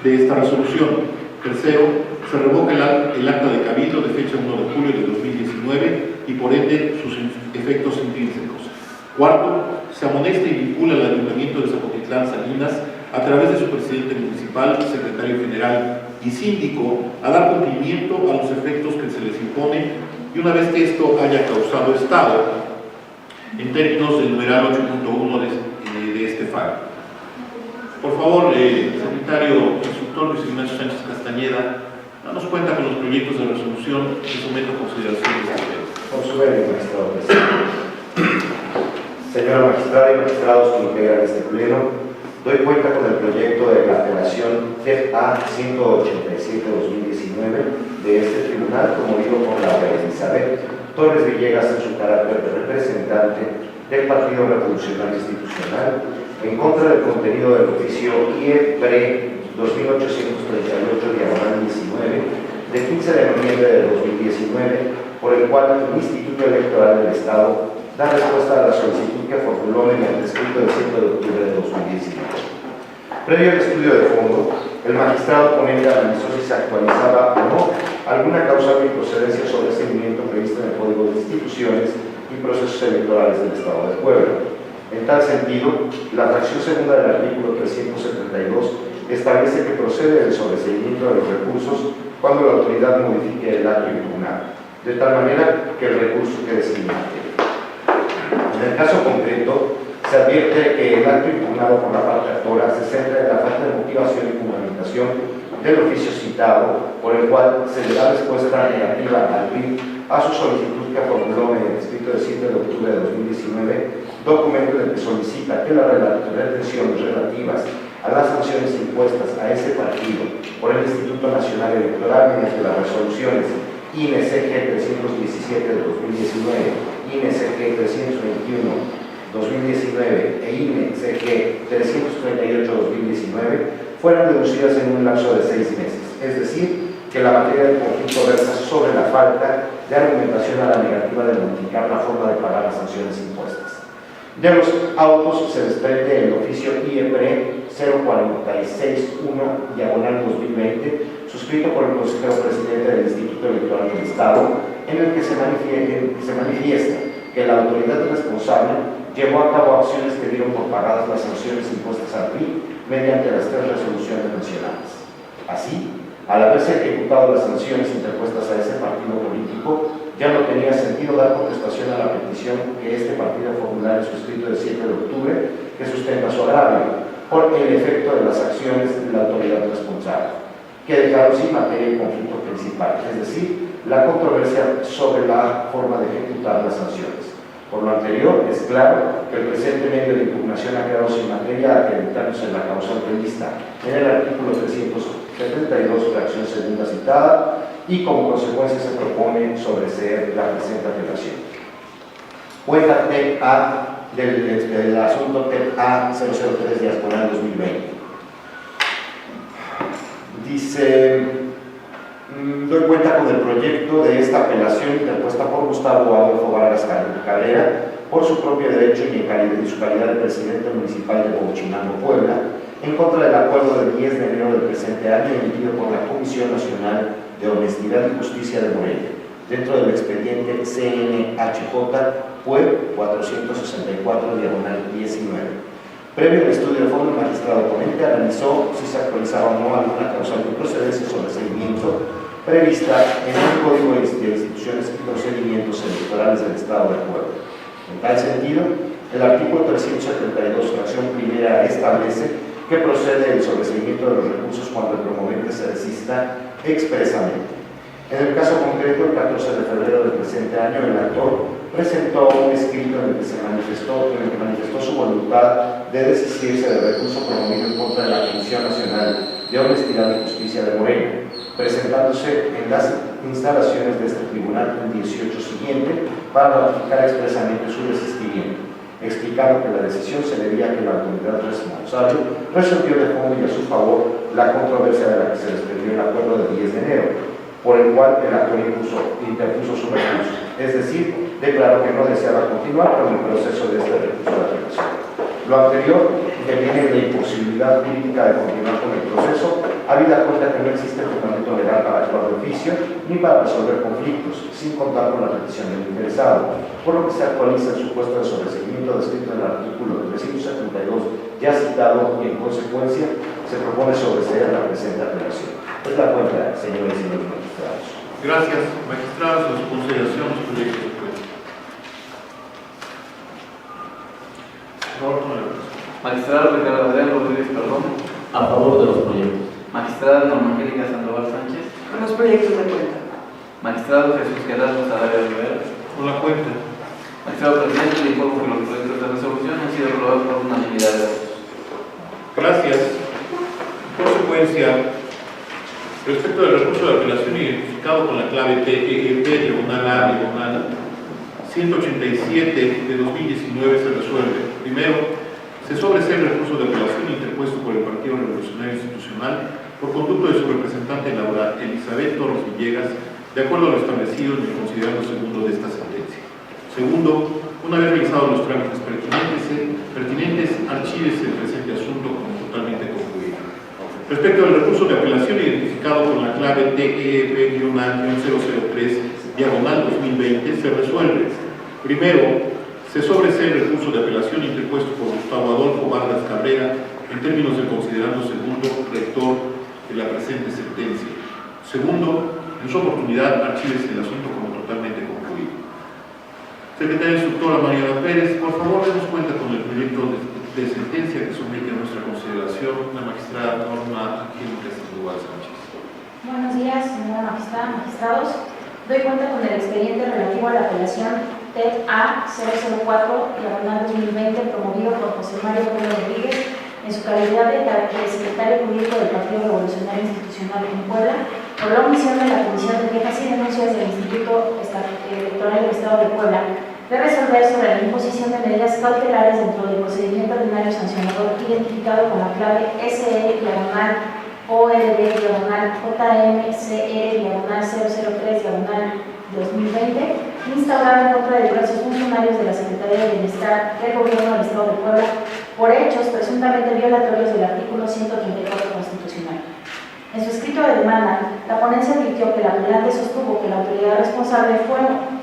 de esta resolución. Tercero, se revoca el acta de cabildo de fecha 1 de julio de 2019 y por ende sus efectos intrínsecos. Cuarto, se amonesta y vincula al Ayuntamiento de Zapotitlán Salinas a través de su presidente municipal, secretario general y síndico a dar cumplimiento a los efectos que se les impone y una vez que esto haya causado estado en términos del numeral 8.1 de este fallo. Por favor, secretario instructor Luis Ignacio Sánchez Castañeda, danos cuenta con los proyectos de resolución que someto a consideración de este pleno. Con su venia, magistrado presidente. Señora magistrada y magistrados que integran este pleno, doy cuenta con el proyecto de la apelación TEP-A 187-2019 de este tribunal, promovido por la juez Elizabeth Torres Villegas en su carácter de representante del Partido Revolucionario Institucional, en contra del contenido del oficio IE-PRE 2838-19 de 15 de noviembre de 2019, por el cual el Instituto Electoral del Estado da respuesta a la solicitud que formuló mediante escrito del 7 de octubre de 2019. Previo al estudio de fondo, el magistrado ponente analizó si se actualizaba o no alguna causal de improcedencia sobre el seguimiento previsto en el Código de Instituciones y Procesos Electorales del Estado de Puebla. En tal sentido, la fracción segunda del artículo 372 establece que procede el sobreseimiento de los recursos cuando la autoridad modifique el acto impugnado, de tal manera que el recurso quede sin materia. En el caso concreto, se advierte que el acto impugnado por la parte actora se centra en la falta de motivación y fundamentación del oficio citado, por el cual se le da respuesta negativa al RIF a su solicitud que formuló en el escrito del 7 de octubre de 2019, documento en el que solicita que las retenciones relativas a las sanciones impuestas a ese partido por el Instituto Nacional Electoral mediante las resoluciones INE-CG 317 de 2019, INE-CG 321 2019 e INE-CG 338-2019 fueran deducidas en un lapso de 6 meses, es decir, que la materia del conflicto versa sobre la falta de argumentación a la negativa de modificar la forma de pagar las sanciones impuestas. De los autos se desprende el oficio IEPRE 0461/2020, suscrito por el consejero presidente del Instituto Electoral del Estado, en el que se manifiesta que la autoridad responsable llevó a cabo acciones que dieron por pagadas las sanciones impuestas al PRI mediante las 3 resoluciones mencionadas. Así, al haberse ejecutado las sanciones interpuestas a ese partido político, ya no tenía sentido dar contestación a la petición que este partido formulara en su escrito del 7 de octubre que sustenta su agravio, por el efecto de las acciones de la autoridad responsable, que dejaron sin materia el conflicto principal, es decir, la controversia sobre la forma de ejecutar las sanciones. Por lo anterior, es claro que el presente medio de impugnación ha quedado sin materia acreditándose en la causa prevista en el artículo 372, fracción segunda citada, y como consecuencia se propone sobreseer la presente apelación. Cuenta TEP-A del asunto TEP-A 003/2020. Dice, Doy cuenta con el proyecto de esta apelación interpuesta por Gustavo Adolfo Vargas Cabrera por su propio derecho y en su calidad de presidente municipal de Huachinango, Puebla, en contra del acuerdo del 10 de enero del presente año emitido por la Comisión Nacional de Honestidad y Justicia de Morelia, dentro del expediente CNHJ PUEB 464/19. Previo al estudio de fondo, el magistrado ponente analizó si se actualizaba o no alguna causal de procedencia o sobreseimiento prevista en el Código de Instituciones y Procedimientos Electorales del Estado de Puebla. En tal sentido, el artículo 372, fracción primera, establece que procede el sobreseimiento de los recursos cuando el promovente se desista expresamente. En el caso concreto, el 14 de febrero del presente año, el actor presentó un escrito en el que manifestó su voluntad de desistirse del recurso promovido en contra de la Comisión Nacional de Honestidad y Justicia de Morelia, presentándose en las instalaciones de este tribunal el 18 siguiente para ratificar expresamente su desistimiento, explicando que la decisión se debía a que la autoridad responsable resolvió de fondo y a su favor la controversia de la que se desprendió el acuerdo del 10 de enero, por el cual el actor interpuso su recurso, es decir, declaró que no deseaba continuar con el proceso de este recurso de apelación. Lo anterior deviene la imposibilidad jurídica de continuar con el proceso, habida cuenta que no existe fundamento legal para actuar de oficio ni para resolver conflictos, sin contar con la petición del interesado, por lo que se actualiza el supuesto de sobreseimiento descrito en el artículo 372 ya citado y en consecuencia se propone sobreseer la presente apelación. Es la cuenta, señores y señores magistrados. Gracias, magistrados. A su consideración, los proyectos de cuenta. Por favor, tome la palabra. Magistrado Ricardo Adrián Rodríguez Perdón. A favor de los proyectos. Magistrada Norma Angélica Sandoval Sánchez. Con los proyectos de cuenta. Magistrado Jesús Gerardo Salario Rivera. Con la cuenta. Magistrado Presidente, le informo que los proyectos de resolución han sido aprobados por unanimidad de votos. Gracias. En consecuencia, respecto del recurso de apelación identificado con la clave TEP/A/187 de 2019 se resuelve. Primero, se sobresee el recurso de apelación interpuesto por el Partido Revolucionario Institucional por conducto de su representante Laura Elizabeth Torres Villegas, de acuerdo a lo establecido en el considerando segundo de esta sentencia. Segundo, una vez realizados los trámites pertinentes, archívese el presente asunto como totalmente concluido. Respecto al recurso de apelación identificado con la clave TEP-003/2020, se resuelve. Primero, se sobresee el recurso de apelación interpuesto por Gustavo Adolfo Vargas Cabrera en términos de considerando segundo rector de la presente sentencia. Segundo, en su oportunidad, archívese el asunto como totalmente concluido. Secretaria Instructora Mariana Pérez, por favor, demos cuenta con el proyecto de sentencia que somete a nuestra consideración la magistrada Norma Angélica Sandoval Sánchez. Buenos días, señora magistrada, magistrados. Doy cuenta con el expediente relativo a la apelación TEP-A 004/2020 promovido por José Mario Pérez Rodríguez en su calidad de secretario jurídico del Partido Revolucionario Institucional en Puebla por la omisión de la Comisión de Quejas y Denuncias del Instituto Electoral del Estado de Puebla de resolver sobre la imposición de medidas cautelares dentro del procedimiento ordinario sancionador identificado con la clave SE/OLD/OJMCE/003/2020, instaurada en contra de diversos funcionarios de la Secretaría de Bienestar del Gobierno del Estado de Puebla por hechos presuntamente violatorios del artículo 134 constitucional. En su escrito de demanda, la ponencia advirtió que el apelante sostuvo que la autoridad responsable fue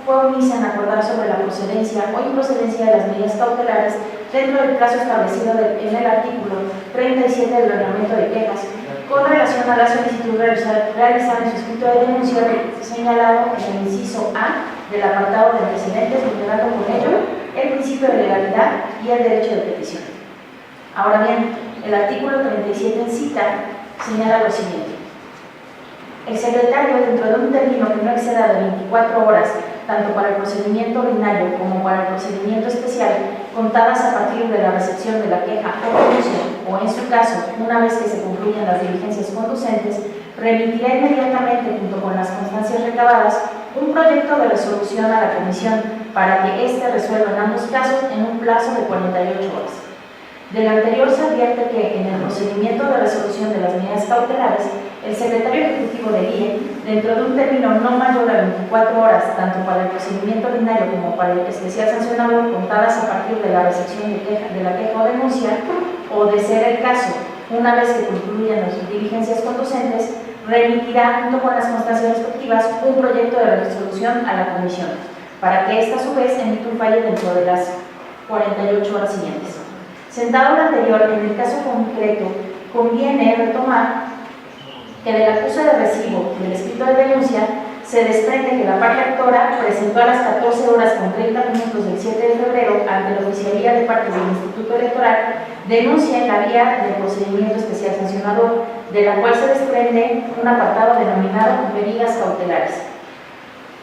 omisa en acordar sobre la procedencia o improcedencia de las medidas cautelares dentro del plazo establecido en el artículo 37 del reglamento de quejas, con relación a la solicitud realizada en su escrito de denuncia señalado en el inciso A del apartado de antecedentes, vulnerando con ello el principio de legalidad y el derecho de petición. Ahora bien, el artículo 37 en cita señala lo siguiente: el secretario, dentro de un término que no exceda de 24 horas, tanto para el procedimiento ordinario como para el procedimiento especial, contadas a partir de la recepción de la queja o denuncia, o en su caso, una vez que se concluyan las diligencias conducentes, remitirá inmediatamente, junto con las constancias recabadas, un proyecto de resolución a la comisión para que éste resuelva en ambos casos en un plazo de 48 horas. Del anterior se advierte que, en el procedimiento de resolución de las medidas cautelares, el secretario ejecutivo del IE dentro de un término no mayor a 24 horas, tanto para el procedimiento ordinario como para el especial sancionador, contadas a partir de la recepción de la queja o denuncia, o de ser el caso, una vez que concluyan las diligencias conducentes, remitirá junto con las constancias respectivas un proyecto de resolución a la comisión, para que ésta a su vez emita un fallo dentro de las 48 horas siguientes. Sentado lo anterior, en el caso concreto, conviene retomar que del acuse de recibo del escrito de denuncia se desprende que la parte actora presentó a las 14 horas con 30 minutos del 7 de febrero ante la Oficialía de Partes del Instituto Electoral denuncia en la vía del procedimiento especial sancionador, de la cual se desprende un apartado denominado medidas cautelares,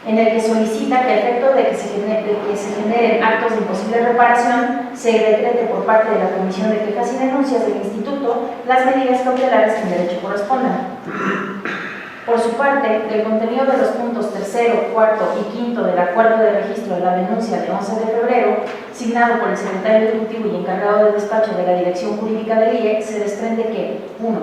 en el que solicita que a efecto de que se generen actos de imposible reparación, se decrete por parte de la Comisión de Quejas y Denuncias del Instituto las medidas cautelares que en derecho correspondan. Por su parte, del contenido de los puntos 3º, 4º y 5º del acuerdo de registro de la denuncia de 11 de febrero, signado por el secretario ejecutivo y encargado del despacho de la Dirección Jurídica del IE, se desprende que 1.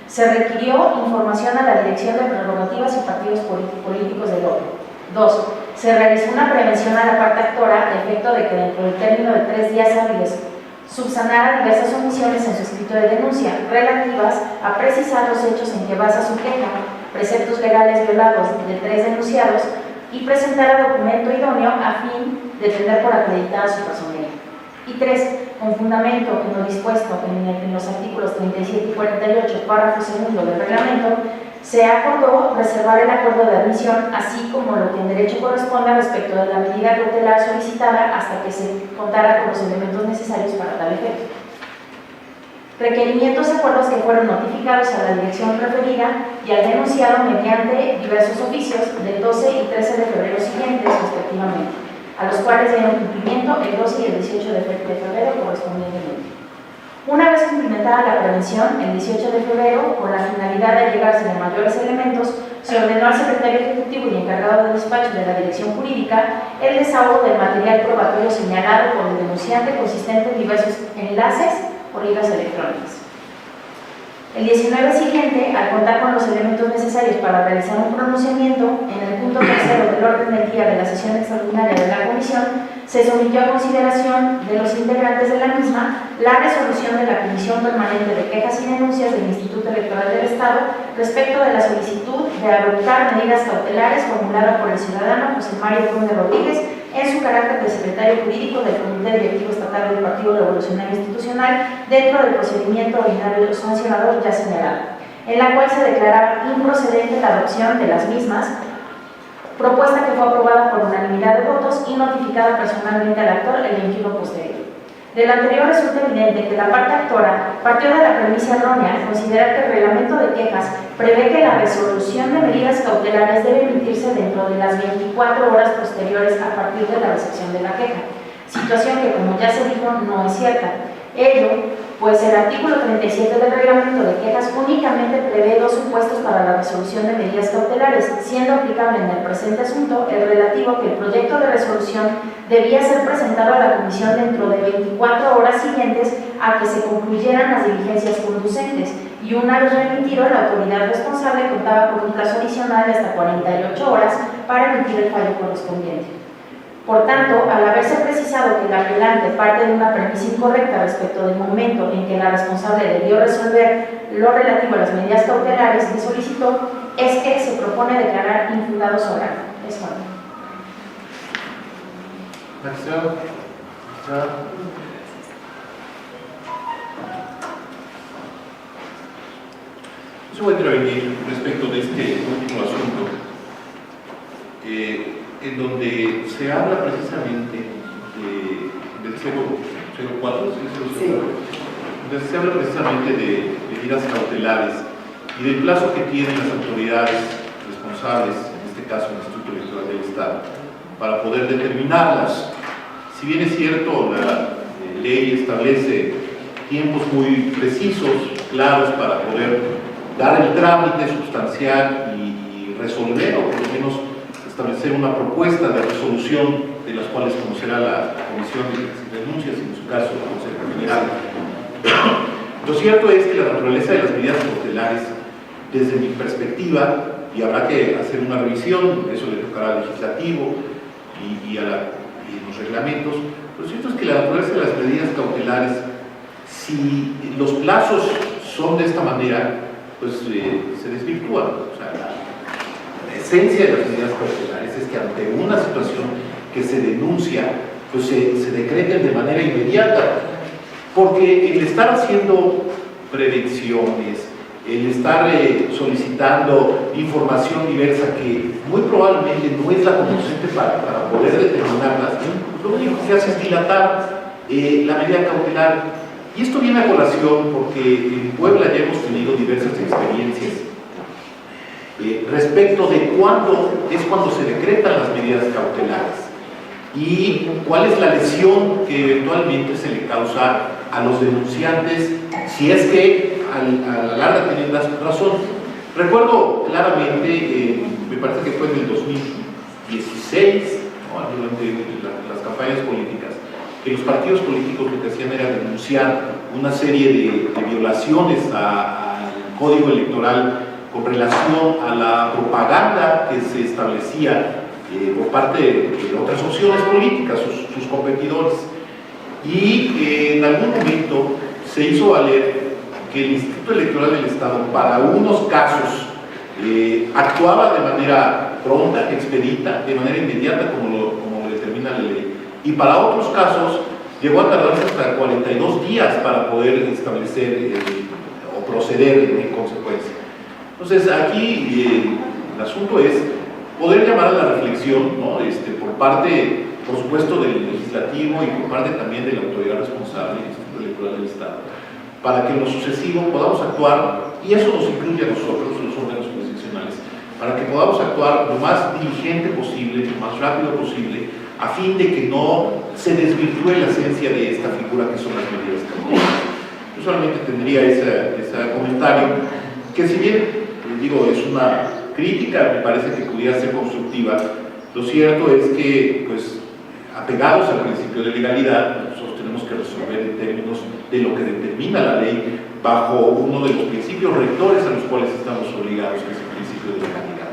Se requirió información a la Dirección de Prerrogativas y Partidos Políticos del OPE. 2. Se realizó una prevención a la parte actora a efecto de que dentro del término de 3 días hábiles subsanara diversas omisiones en su escrito de denuncia relativas a precisar los hechos en que basa su queja, preceptos legales violados de 3 denunciados y presentara documento idóneo a fin de tener por acreditada su personería. Y 3. Con fundamento en lo dispuesto en los artículos 37 y 48, párrafo segundo del reglamento, se acordó reservar el acuerdo de admisión, así como lo que en derecho corresponde respecto de la medida cautelar solicitada hasta que se contara con los elementos necesarios para tal efecto. Requerimientos y acuerdos que fueron notificados a la dirección referida y al denunciado mediante diversos oficios del 12 y 13 de febrero siguientes, respectivamente, a los cuales dieron cumplimiento el 12 y el 18 de febrero correspondientemente. Una vez cumplimentada la prevención, el 18 de febrero, con la finalidad de llegarse de mayores elementos, se ordenó al secretario ejecutivo y encargado de despacho de la Dirección Jurídica el desahogo del material probatorio señalado por el denunciante consistente en diversos enlaces o ligas electrónicas. El 19 siguiente, al contar con los elementos necesarios para realizar un pronunciamiento, en el punto 3º del orden del día de la sesión extraordinaria de la comisión, se sometió a consideración de los integrantes de la misma la resolución de la Comisión Permanente de Quejas y Denuncias del Instituto Electoral del Estado respecto de la solicitud de adoptar medidas cautelares formulada por el ciudadano José Mario Conde Rodríguez en su carácter de secretario jurídico del Comité Directivo Estatal del Partido Revolucionario Institucional dentro del procedimiento ordinario sancionador ya señalado, en la cual se declaraba improcedente la adopción de las mismas, propuesta que fue aprobada por unanimidad de votos y notificada personalmente al actor el 21 posterior. De lo anterior resulta evidente que la parte actora partió de la premisa errónea al considerar que el reglamento de quejas prevé que la resolución de medidas cautelares debe emitirse dentro de las 24 horas posteriores a partir de la recepción de la queja, situación que, como ya se dijo, no es cierta. Ello, pues el artículo 37 del reglamento de quejas únicamente prevé 2 supuestos para la resolución de medidas cautelares, siendo aplicable en el presente asunto el relativo a que el proyecto de resolución debía ser presentado a la comisión dentro de 24 horas siguientes a que se concluyeran las diligencias conducentes, y una vez remitido, la autoridad responsable contaba con un plazo adicional de hasta 48 horas para emitir el fallo correspondiente. Por tanto, al haberse precisado que el apelante parte de una premisa incorrecta respecto del momento en que la responsable debió resolver lo relativo a las medidas cautelares que solicitó, es que se propone declarar infundado su órgano. Es cuanto. Magistrado. Yo voy a intervenir respecto de este último asunto, en donde se habla precisamente del 004, Sí. donde se habla precisamente de medidas cautelares y del plazo que tienen las autoridades responsables, en este caso el Instituto Electoral del Estado, para poder determinarlas. Si bien es cierto, la ley establece tiempos muy precisos, claros, para poder dar el trámite sustancial y resolver, o por lo menos establecer una propuesta de resolución de las cuales conocerá la Comisión de Denuncias, en su caso el Consejo General. Lo cierto es que la naturaleza de las medidas cautelares, desde mi perspectiva, y habrá que hacer una revisión, eso le tocará al legislativo y a los reglamentos. Lo cierto es que la naturaleza de las medidas cautelares, si los plazos son de esta manera, pues se desvirtúan. O sea, la esencia de las medidas cautelares es que ante una situación que se denuncia, pues se decreten de manera inmediata, porque el estar haciendo prevenciones, el estar solicitando información diversa que muy probablemente no es la conducente para poder determinarlas, lo único que hace es dilatar la medida cautelar. Y esto viene a colación porque en Puebla ya hemos tenido diversas experiencias respecto de cuándo es cuando se decretan las medidas cautelares y cuál es la lesión que eventualmente se le causa a los denunciantes si es que a la larga tienen razón. Recuerdo claramente, me parece que fue en el 2016, ¿no? Durante las campañas políticas, que los partidos políticos lo que hacían era denunciar una serie de violaciones al código electoral con relación a la propaganda que se establecía por parte de otras opciones políticas, sus competidores. Y en algún momento se hizo valer que el Instituto Electoral del Estado, para unos casos, actuaba de manera pronta, expedita, de manera inmediata, como lo determina la ley, y para otros casos llegó a tardarse hasta 42 días para poder establecer o proceder en consecuencia. Entonces, aquí el asunto es poder llamar a la reflexión, ¿no? Por parte, por supuesto, del legislativo y por parte también de la autoridad responsable, el Instituto Electoral del Estado, para que en lo sucesivo podamos actuar, y eso nos incluye a nosotros, los órganos jurisdiccionales, para que podamos actuar lo más diligente posible, lo más rápido posible, a fin de que no se desvirtúe la esencia de esta figura que son las medidas cautelares. Yo solamente tendría ese comentario, que si bien, digo, es una crítica, me parece que pudiera ser constructiva. Lo cierto es que, pues, apegados al principio de legalidad, nosotros tenemos que resolver en términos de lo que determina la ley bajo uno de los principios rectores a los cuales estamos obligados, que es el principio de legalidad.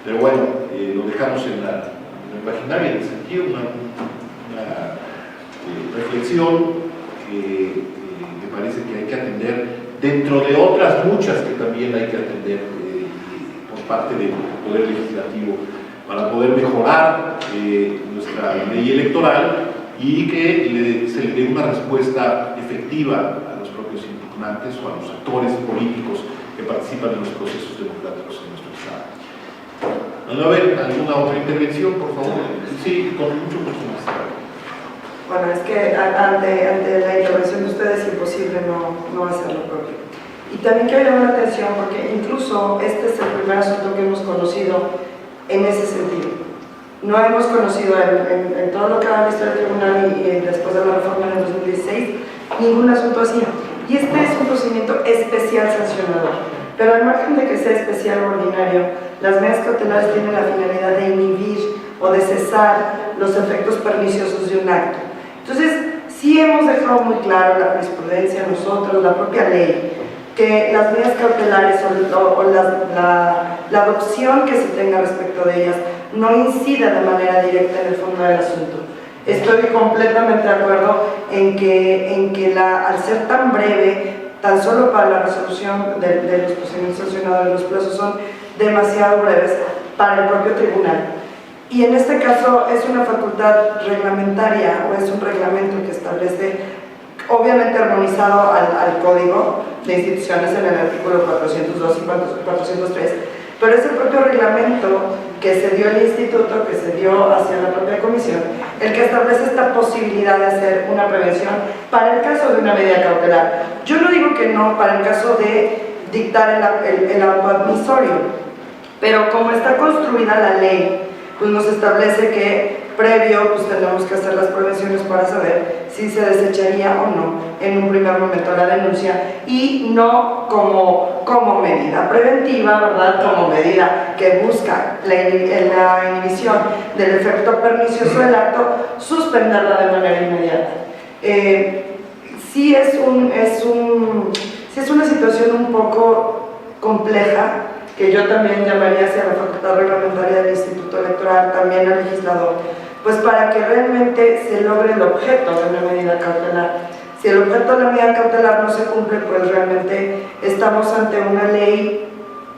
Pero bueno, lo dejamos en la imaginaria, en el sentido, una reflexión que me parece que hay que atender dentro de otras muchas que también hay que atender por parte del Poder Legislativo para poder mejorar nuestra ley electoral y que se le dé una respuesta efectiva a los propios impugnantes o a los actores políticos que participan en los procesos democráticos en nuestro Estado. ¿No haber alguna otra intervención, por favor? Sí, con mucho gusto, maestra. Bueno, es que ante la intervención de ustedes es imposible no hacer lo propio. Y también quiero llamar la atención porque incluso este es el primer asunto que hemos conocido en ese sentido. No hemos conocido en todo lo que ha visto el tribunal y después de la reforma en el 2016 ningún asunto así. Y este es un procedimiento especial sancionador. Pero al margen de que sea especial o ordinario, las medidas cautelares tienen la finalidad de inhibir o de cesar los efectos perniciosos de un acto. Entonces, sí hemos dejado muy claro la jurisprudencia, nosotros, la propia ley, que las medidas cautelares o la adopción que se tenga respecto de ellas no incida de manera directa en el fondo del asunto. Estoy completamente de acuerdo en que al ser tan breve, tan solo para la resolución de los procedimientos sancionadores, los plazos son demasiado breves para el propio tribunal. Y en este caso es una facultad reglamentaria o es un reglamento que establece, obviamente armonizado al Código de Instituciones en el artículo 402 y 403, pero es el propio reglamento que se dio al instituto, que se dio hacia la propia comisión, el que establece esta posibilidad de hacer una prevención para el caso de una medida cautelar. Yo no digo que no para el caso de dictar el auto admisorio, pero como está construida la ley, pues nos establece que previo pues tenemos que hacer las prevenciones para saber si se desecharía o no en un primer momento la denuncia y no como medida preventiva, ¿verdad? Como medida que busca la inhibición del efecto pernicioso del acto, suspenderla de manera inmediata. Sí es una situación un poco compleja que yo también llamaría hacia la facultad reglamentaria del Instituto Electoral, también al legislador, pues para que realmente se logre el objeto de una medida cautelar. Si el objeto de la medida cautelar no se cumple, pues realmente estamos ante una ley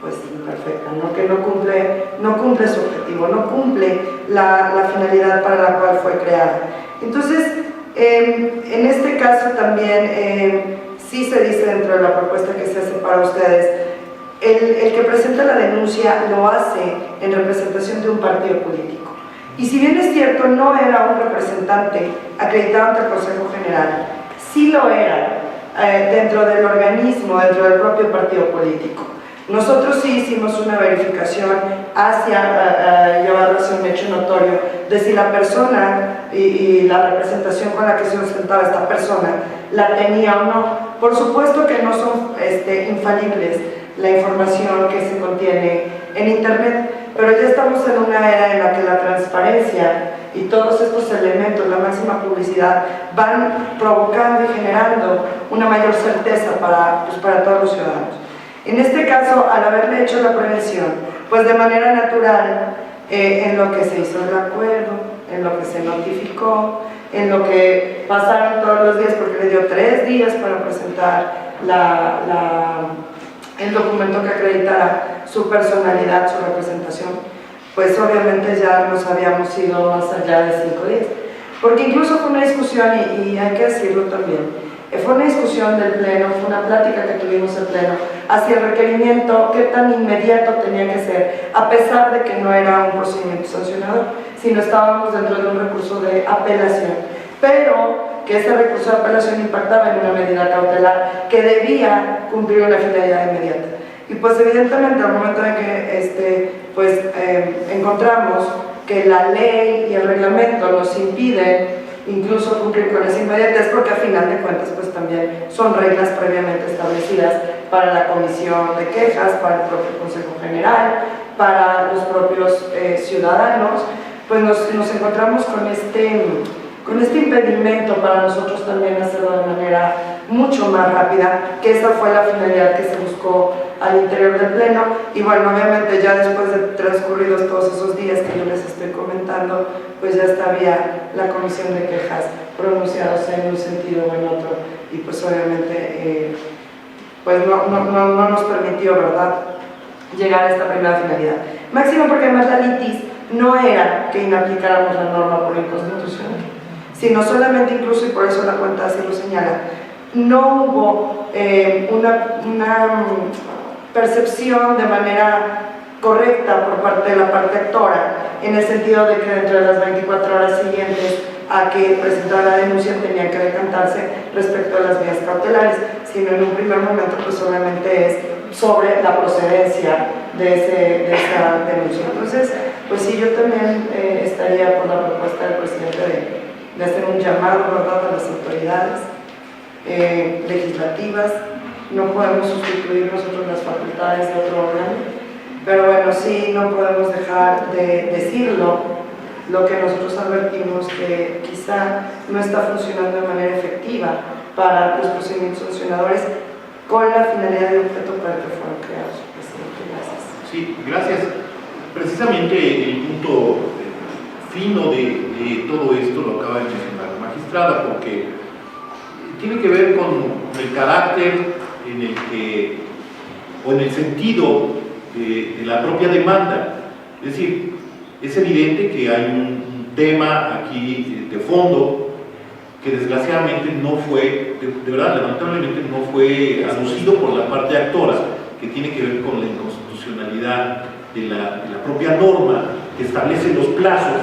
pues imperfecta, ¿no? Que no cumple su objetivo, no cumple la finalidad para la cual fue creada. Entonces, en este caso también sí se dice dentro de la propuesta que se hace para ustedes, el que presenta la denuncia lo hace en representación de un partido político. Y si bien es cierto, no era un representante acreditado ante el Consejo General, sí lo era dentro del organismo, dentro del propio partido político. Nosotros sí hicimos una verificación hacia llevarlo hacia un hecho notorio de si la persona y la representación con la que se ostentaba esta persona la tenía o no. Por supuesto que no son infalibles la información que se contiene en Internet, pero ya estamos en una era en la que la transparencia y todos estos elementos, la máxima publicidad, van provocando y generando una mayor certeza para todos los ciudadanos. En este caso, al haberle hecho la prevención, pues de manera natural, en lo que se hizo el acuerdo, en lo que se notificó, en lo que pasaron todos los días, porque le dio 3 días para presentar el documento que acreditara su personalidad, su representación, pues obviamente ya nos habíamos ido más allá de 5 días. Porque incluso fue una discusión, y hay que decirlo también, fue una discusión del Pleno, fue una plática que tuvimos en Pleno, hacia el requerimiento, qué tan inmediato tenía que ser, a pesar de que no era un procedimiento sancionador, sino estábamos dentro de un recurso de apelación, pero que ese recurso de apelación impactaba en una medida cautelar que debía cumplir una finalidad inmediata. Y pues evidentemente al momento de que encontramos que la ley y el reglamento nos impiden incluso cumplir con esa inmediatez, porque a final de cuentas pues también son reglas previamente establecidas para la comisión de quejas, para el propio Consejo General, para los propios ciudadanos, pues nos encontramos con este impedimento para nosotros también hacerlo de manera mucho más rápida, que esa fue la finalidad que se buscó al interior del Pleno. Y bueno, obviamente ya después de transcurridos todos esos días que yo les estoy comentando, pues ya estaba la comisión de quejas pronunciándose en un sentido o en otro, y pues obviamente pues no nos permitió, ¿verdad?, llegar a esta primera finalidad. Máximo porque además la litis no era que inaplicáramos la norma por inconstitucional, sino solamente, incluso, y por eso la cuenta así lo señala, no hubo una percepción de manera correcta por parte de la parte actora, en el sentido de que dentro de las 24 horas siguientes a que presentara la denuncia tenía que decantarse respecto a las medidas cautelares, sino en un primer momento pues solamente es sobre la procedencia de esa denuncia. Entonces, pues sí, yo también estaría por la propuesta del presidente de hacer un llamado, ¿verdad?, a las autoridades legislativas. No podemos sustituir nosotros las facultades de otro órgano, pero bueno, sí no podemos dejar de decirlo, lo que nosotros advertimos que quizá no está funcionando de manera efectiva para los procedimientos sancionadores con la finalidad de objeto para el que fueron creados. Gracias. Sí, gracias. Precisamente el punto fino de todo esto lo acaba de mencionar la magistrada, porque tiene que ver con el carácter en el que, o en el sentido de la propia demanda. Es decir, es evidente que hay un tema aquí de fondo que desgraciadamente no fue, de verdad, lamentablemente no fue aducido por la parte actora, que tiene que ver con la inconstitucionalidad de la propia norma que establece los plazos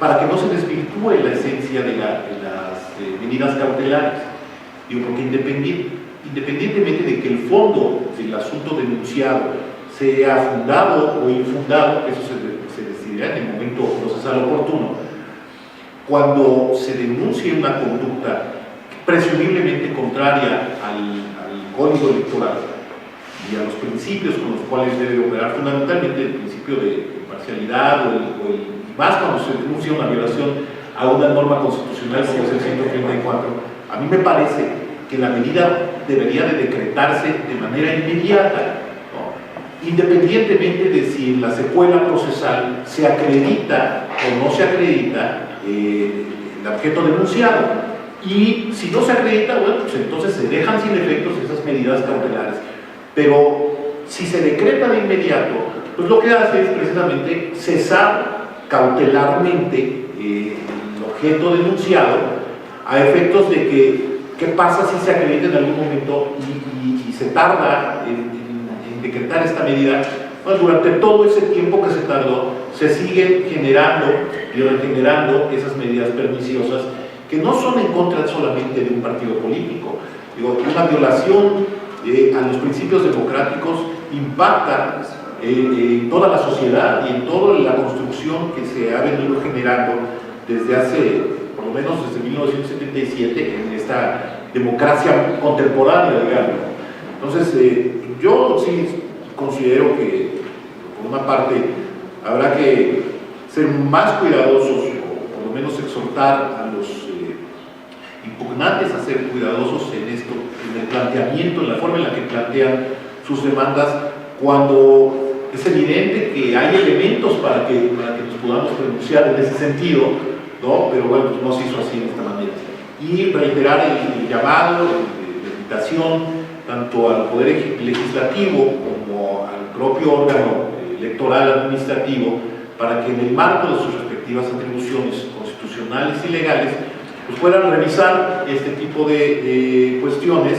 para que no se desvirtúe la esencia de las medidas cautelares. Digo, porque independientemente de que el fondo del asunto denunciado sea fundado o infundado, eso se decidirá en el momento procesal oportuno, cuando se denuncie una conducta presumiblemente contraria al Código Electoral y a los principios con los cuales debe operar, fundamentalmente el principio de imparcialidad y más cuando se denuncia una violación a una norma constitucional como es el 134, a mí me parece que la medida debería de decretarse de manera inmediata, ¿no? independientemente de si en la secuela procesal se acredita o no se acredita el objeto denunciado. Y si no se acredita, bueno, pues entonces se dejan sin efectos esas medidas cautelares. Pero si se decreta de inmediato, pues lo que hace es precisamente cesar cautelarmente el objeto denunciado a efectos de que qué pasa si se acredita en algún momento y se tarda en decretar esta medida. Bueno, durante todo ese tiempo que se tardó, se siguen generando y regenerando esas medidas perniciosas que no son en contra solamente de un partido político. Digo, una violación a los principios democráticos impacta en toda la sociedad y en toda la construcción que se ha venido generando desde hace, por lo menos desde 1977, en esta democracia contemporánea, digamos. Entonces, yo sí considero que, por una parte, habrá que ser más cuidadosos, o por lo menos exhortar a los impugnantes a ser cuidadosos en esto, en el planteamiento, en la forma en la que plantean sus demandas, cuando es evidente que hay elementos para que nos podamos pronunciar en ese sentido, ¿no? Pero bueno, pues no se hizo así de esta manera. Y reiterar el llamado, la invitación, tanto al Poder Legislativo como al propio órgano electoral administrativo, para que en el marco de sus respectivas atribuciones constitucionales y legales, pues puedan revisar este tipo de cuestiones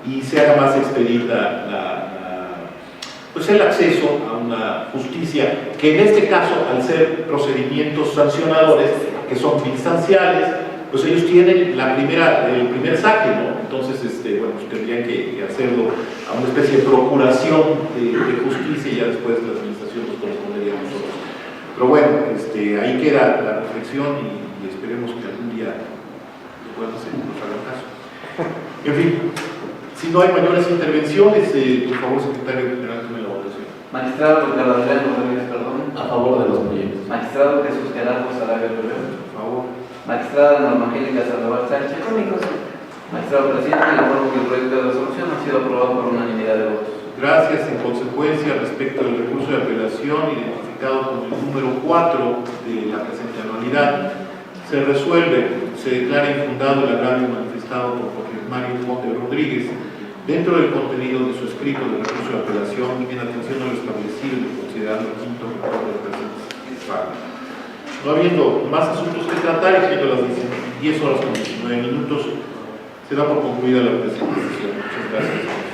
y se haga más expedita pues el acceso a una justicia que en este caso, al ser procedimientos sancionadores que son instanciales, pues ellos tienen el primer saque, ¿no? Entonces, bueno, pues tendrían que hacerlo a una especie de procuración de justicia y ya después la administración nos correspondería a nosotros. Pero bueno, ahí queda la reflexión y esperemos que algún día nos hagan caso. En fin, si no hay mayores intervenciones, por favor, secretario, adelántame la votación. Magistrado Ricardo Adrián Rodríguez Perdón. A favor de los proyectos. Magistrado Jesús Gerardo Sarabia Rivera. Por favor. Magistrada Norma Angélica Sandoval Sánchez. Con mi consulta. Magistrado Presidente, le informo que el proyecto de resolución ha sido aprobado por unanimidad de votos. Gracias. En consecuencia, respecto al recurso de apelación identificado con el número 4 de la presente anualidad, se resuelve, se declara infundado el agravio manifestado por Jorge Mario Monte Rodríguez dentro del contenido de su escrito de recurso de apelación en atención a lo establecido y considerando el quinto reporte de presente fallo. No habiendo más asuntos que tratar y siendo las 10 horas con 19 minutos, se da por concluida la presentación. Muchas gracias.